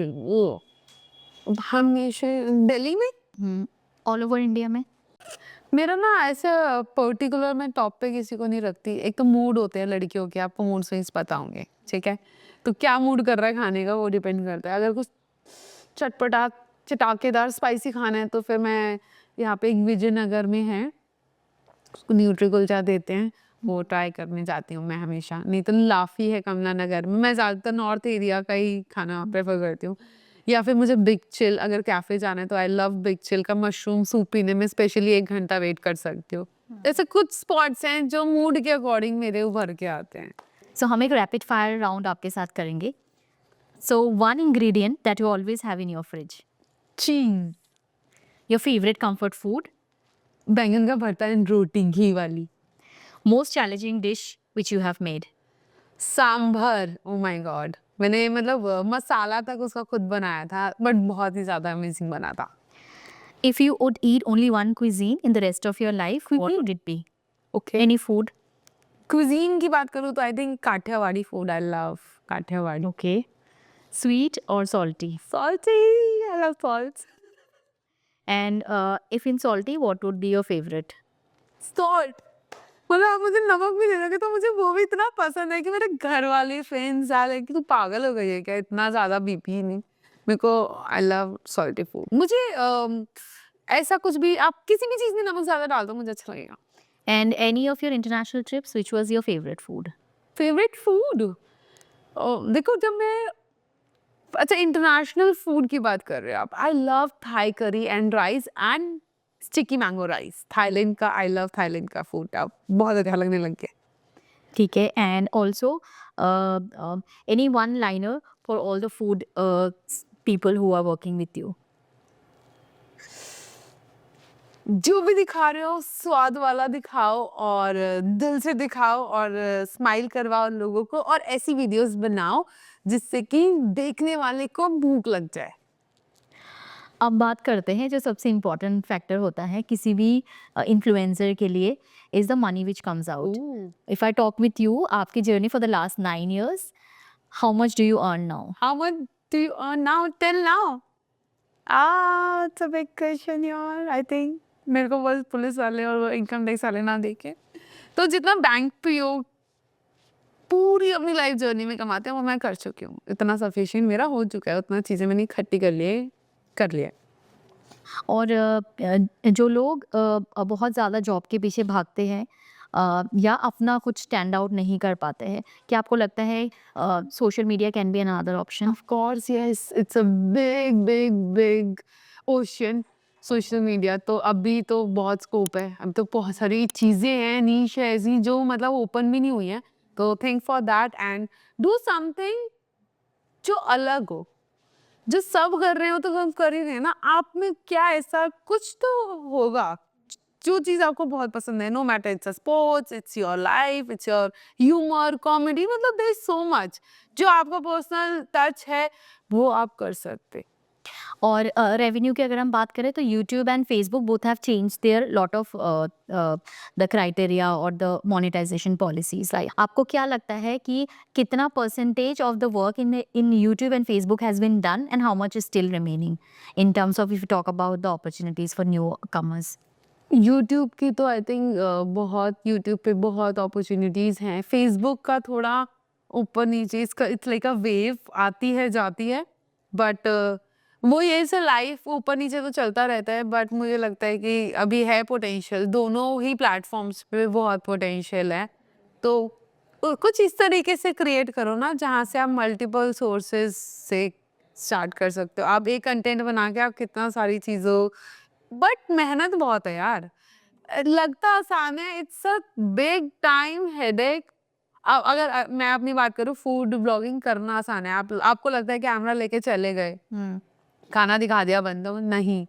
हमेशा दिल्ली में ऑल ओवर इंडिया में? मेरा ना ऐसा पर्टिकुलर मैं टॉप पे किसी को नहीं रखती। एक तो मूड होते हैं लड़कियों के, आपको मूड स्विंग्स पता होंगे, ठीक है? तो क्या मूड कर रहा है खाने का वो डिपेंड करता है। अगर कुछ चटपटा चटाकेदार स्पाइसी खाना है तो फिर मैं यहाँ पे एक विजयनगर में है, उसको न्यूट्री कुलचा देते हैं, वो ट्राई करने जाती हूँ मैं हमेशा। नहीं तो लाफी है कमला नगर में, मैं ज़्यादातर नॉर्थ एरिया का ही खाना प्रेफर करती हूँ। या फिर मुझे बिग चिल, अगर कैफ़े जाना है तो आई लव बिग चिल का मशरूम सूप पीने में स्पेशली 1 घंटा वेट कर सकती हूँ। ऐसे कुछ स्पॉट्स हैं जो मूड के अकॉर्डिंग मेरे उभर के आते हैं। सो हम एक रैपिड फायर राउंड आपके साथ करेंगे। So one ingredient that you always have in your fridge? Cheese, your favourite comfort food? बैंगन का भरता एंड रोटी घी वाली। Most challenging dish which you have made? Sambar, oh my God! मैंने मतलब मसाला तक उसका खुद बनाया था, बट बहुत ही ज़्यादा अमेज़िंग बना था। If you would eat only one cuisine in the rest of your life, what would it be? Okay. Any food? Cuisine की बात करूँ तो I think Kathiyawadi food, I love Kathiyawadi. Okay. Sweet or salty? Salty, I love salt. And if in salty, what would be your favorite? Salt, मतलब आप मुझे नमक भी दे दोगे तो मुझे वो भी इतना पसंद है कि मेरे घर वाले फ्रेंड्स आ रहे कि तू पागल हो गई है क्या, इतना ज़्यादा बीपी नहीं। मेरे को आई लव सॉल्टी फूड। मुझे ऐसा कुछ भी आप किसी भी चीज़ में नमक ज़्यादा डाल दो मुझे अच्छा लगेगा। And any of your international trips, which was your favorite food? Favourite food, देखो जब मैं, अच्छा इंटरनेशनल फूड की बात कर रहे हो आप, I love Thai curry and rice and sticky mango rice. Thailand का, आई लव थाईलैंड का फूड, अब बहुत अच्छा लगने लग गया। ठीक है. And also, any one-liner for all the food people who are working with you? जो भी दिखा रहे हो स्वाद वाला दिखाओ और दिल से दिखाओ और स्माइल करवाओ लोगों को और ऐसी वीडियोस बनाओ जिससे कि देखने वाले को भूख लग जाए। अब बात करते हैं जो सबसे इम्पोर्टेंट फैक्टर होता है किसी भी इन्फ्लुएंसर के लिए is the money which comes out. If I talk with you आपकी journey for the last 9 years, how much do you earn now? How much do you earn now till now? Ah, it's a big question यार, I think मेरे को बस पुलिस वाले और इनकम टैक्स वाले ना देखे तो जितना बैंक पे हो पूरी अपनी लाइफ जर्नी में कमाते हैं वो मैं कर चुकी हूँ। इतना सफिशिएंट मेरा हो चुका है, उतना चीज़ें मैंने इकट्ठी कर लिया। और जो लोग बहुत ज़्यादा जॉब के पीछे भागते हैं या अपना कुछ स्टैंड आउट नहीं कर पाते हैं, क्या आपको लगता है social media can be another option? Of course, yes, it's a big, big, big ocean. Social media तो अभी तो बहुत स्कोप है, अब तो बहुत सारी चीज़ें हैं, नीश है ऐसी जो मतलब ओपन भी नहीं हुई हैं, तो think for that and do something जो अलग हो। जो सब कर रहे हो तो हम कर ही रहे हैं ना, आप में क्या ऐसा कुछ तो होगा जो चीज़ आपको बहुत पसंद है, no matter it's a sports, it's your life, it's your humour, comedy, मतलब देयर इज सो मच जो आपका पर्सनल टच है वो आप कर सकते। और रेवेन्यू की अगर हम बात करें तो YouTube and Facebook both have change there lot of the criteria और द मोनेटाइजेशन पॉलिसीज। आपको क्या लगता है कि कितना percentage of the work in YouTube and Facebook has been done and how much is still remaining in terms of if you talk about the opportunities for newcomers? YouTube की तो आई थिंक बहुत यूट्यूब पे बहुत अपॉर्चुनिटीज़ हैं, फेसबुक का थोड़ा ऊपर नीचे, इसका इट्स लाइक अ वेव आती है जाती है बट वो ये से लाइफ ऊपर नीचे तो चलता रहता है बट मुझे लगता है कि अभी है पोटेंशियल, दोनों ही प्लेटफॉर्म्स पे बहुत पोटेंशियल है। तो कुछ इस तरीके से क्रिएट करो ना जहाँ से आप मल्टीपल सोर्सेज से स्टार्ट कर सकते हो। आप एक कंटेंट बना के आप कितना सारी चीज़ों बट मेहनत बहुत है यार। लगता आसान है, it's a big time headache. अगर मैं अपनी बात करूँ फूड ब्लॉगिंग करना आसान है। आप आपको लगता है कैमरा लेके चले गए, खाना दिखा दिया बंदों नहीं।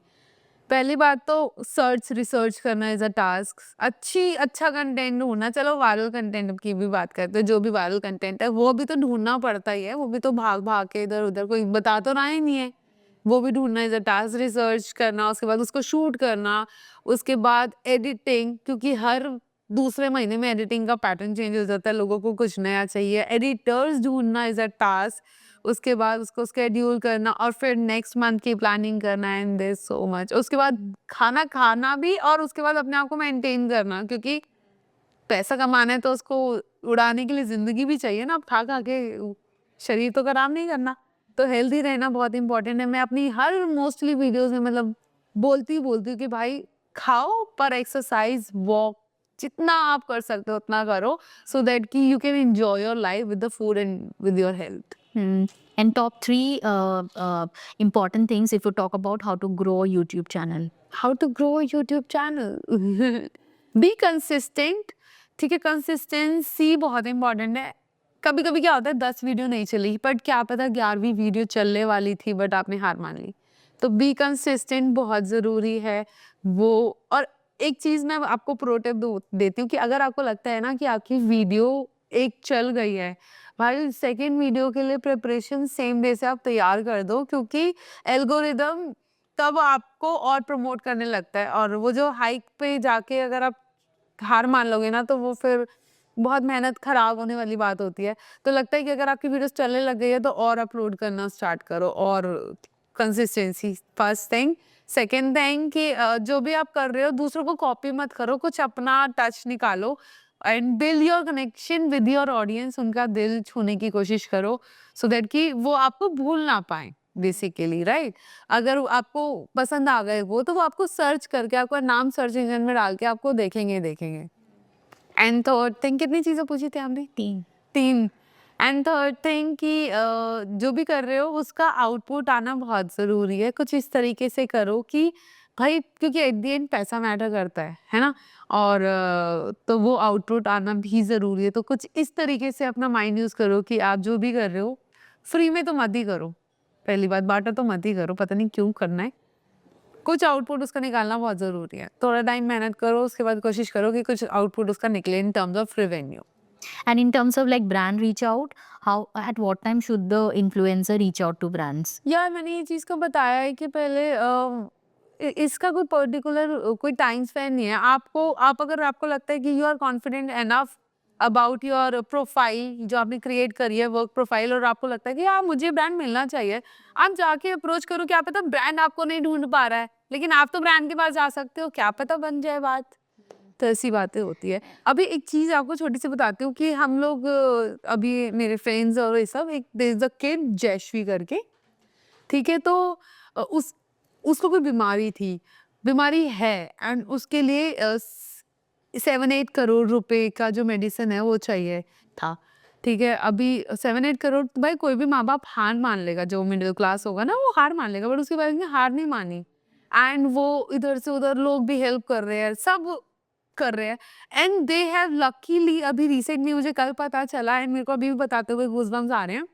पहली बात तो सर्च रिसर्च करना इज़ अ टास्क। अच्छा कंटेंट ढूँढना, चलो वायरल कंटेंट की भी बात करते हैं, जो भी वायरल कंटेंट है वो भी तो ढूँढना पड़ता ही है, वो भी तो भाग-भाग के इधर-उधर कोई बता तो रहा ही नहीं है। वो भी ढूँढना इज़ अ टास्क, रिसर्च करना, उसके बाद उसको शूट करना, उसके बाद एडिटिंग क्योंकि हर दूसरे महीने में एडिटिंग का पैटर्न चेंज हो जाता है, लोगों को कुछ नया चाहिए। एडिटर्स ढूँढना इज़ अ टास्क, उसके बाद उसको शेड्यूल करना और फिर नेक्स्ट मंथ की प्लानिंग करना and there is so much. उसके बाद खाना खाना भी और उसके बाद अपने आप को मेंटेन करना क्योंकि पैसा कमाना है तो उसको उड़ाने के लिए ज़िंदगी भी चाहिए ना, अब खा-खा के शरीर तो खराब नहीं करना। तो हेल्दी रहना बहुत इम्पोर्टेंट है। मैं अपनी हर मोस्टली वीडियोज़ में मतलब बोलती हूँ कि भाई खाओ पर एक्सरसाइज़, वॉक जितना आप कर सकते हो उतना करो सो दैट कि you can enjoy your life with the food and with your health. And top three important things if you talk about how to grow a YouTube channel. How to grow YouTube channel be consistent. ठीक है, कंसिस्टेंसी बहुत इंपॉर्टेंट है। कभी कभी क्या होता है 10 वीडियो नहीं चली बट क्या पता 11वीं वीडियो चलने वाली थी बट आपने हार मान ली। तो बी कंसिस्टेंट बहुत ज़रूरी है वो। और एक चीज़ मैं आपको प्रो टिप देती हूँ कि अगर आपको लगता है ना कि आपकी वीडियो एक चल गई है, भाई सेकेंड वीडियो के लिए प्रिपरेशन सेम डे से आप तैयार कर दो क्योंकि एल्गोरिदम तब आपको और प्रमोट करने लगता है और वो जो हाइक पे जाके अगर आप हार मान लोगे ना तो वो फिर बहुत मेहनत खराब होने वाली बात होती है। तो लगता है कि अगर आपकी वीडियोस चलने लग गई है तो और अपलोड करना स्टार्ट करो और consistency first thing. Second thing कि जो भी आप कर रहे हो दूसरों को कॉपी मत करो, कुछ अपना टच निकालो and build your connection with your audience, उनका दिल छूने की कोशिश करो सो दैट कि वो आपको भूल ना पाए बेसिकली, राइट? अगर आपको पसंद आ गए वो तो वो आपको सर्च करके आपका नाम सर्च इंजन में डाल के आपको देखेंगे ही देखेंगे। एंड थर्ड थिंग कितनी चीज़ें पूछी थी आपने? 3. 3। एंड थर्ड थिंग कि जो भी कर रहे हो उसका आउटपुट आना बहुत ज़रूरी है। कुछ इस तरीके से करो कि भाई क्योंकि एट द एंड पैसा मैटर करता है ना? और तो वो आउटपुट आना भी ज़रूरी है। तो कुछ इस तरीके से अपना माइंड यूज़ करो कि आप जो भी कर रहे हो फ्री में तो मत ही करो। पहली बात बाटा तो मत ही करो, पता नहीं क्यों करना है। कुछ आउटपुट उसका निकालना बहुत ज़रूरी है। थोड़ा टाइम मेहनत करो, उसके बाद कोशिश करो कि कुछ आउटपुट उसका निकले इन terms of revenue. And in terms of like brand reach out, how at what time should the influencer reach out to brands? यार मैंने ये चीज़ को बताया है कि पहले इसका कोई पर्टिकुलर कोई टाइम स्पैन नहीं है। आप अगर आपको लगता है कि you are confident enough about your profile जो आपने क्रिएट करी है, वर्क प्रोफाइल, और आपको लगता है कि हाँ मुझे ब्रांड मिलना चाहिए, आप जाके अप्रोच करो। क्या पता ब्रांड आपको नहीं ढूंढ पा रहा है, लेकिन आप तो ब्रांड के पास जा सकते हो, क्या पता बन जाए बात। तो ऐसी बातें होती है। अभी एक चीज़ आपको छोटी सी बताती हूँ कि हम लोग अभी मेरे फ्रेंड्स और ये सब, एक there is a kid Jayashree करके, ठीक है, तो उसको कोई बीमारी है एंड उसके लिए 7-8 करोड़ रुपए का जो मेडिसिन है वो चाहिए था, ठीक है। अभी 7-8 करोड़ भाई कोई भी माँ बाप हार मान लेगा, जो मिडिल क्लास होगा ना वो हार मान लेगा, बट उसके बाद हार नहीं मानी एंड वो इधर से उधर लोग भी हेल्प कर रहे हैं, सब कर रहे हैं एंड दे हैव लकीली, अभी रिसेंटली मुझे कल पता चला एंड मेरे को अभी भी बताते हुए गूज़बम्स आ रहे हैं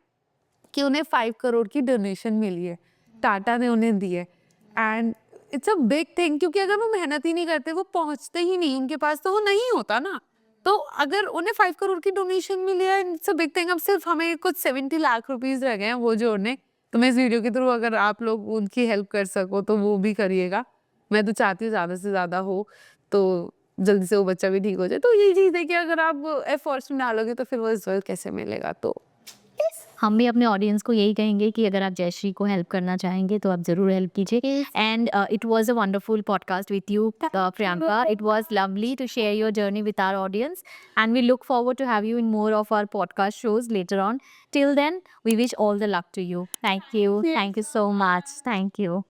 कि उन्हें 5 करोड़ की डोनेशन मिली है, टाटा ने उन्हें दी है and it's a big thing, क्योंकि अगर वो मेहनत ही नहीं करते, वो पहुंचते ही नहीं उनके पास, तो वो नहीं होता ना। तो अगर उन्हें 5 करोड़ की डोनेशन मिली है, इट्स अ बिग थिंग। अब सिर्फ हमें कुछ 70 लाख रुपीस रह गए हैं वो जोड़ने, तो मैं इस वीडियो के थ्रू अगर आप लोग उनकी हेल्प कर सको तो वो भी करिएगा। मैं तो चाहती हूँ ज़्यादा से ज़्यादा हो, तो जल्दी से वो बच्चा भी ठीक हो जाए। तो ये चीज़ है कि अगर आप एफर्ट्स में डालोगे तो फिर वो रिजल्ट कैसे मिलेगा। तो हम भी अपने ऑडियंस को यही कहेंगे कि अगर आप जयश्री को हेल्प करना चाहेंगे तो आप ज़रूर हेल्प कीजिए। And it was a wonderful podcast with you Priyanka. It was lovely to share your journey with our audience and we look forward to have you in more of our podcast shows later on. Till then we wish all the luck to you. Thank you so much. Thank you.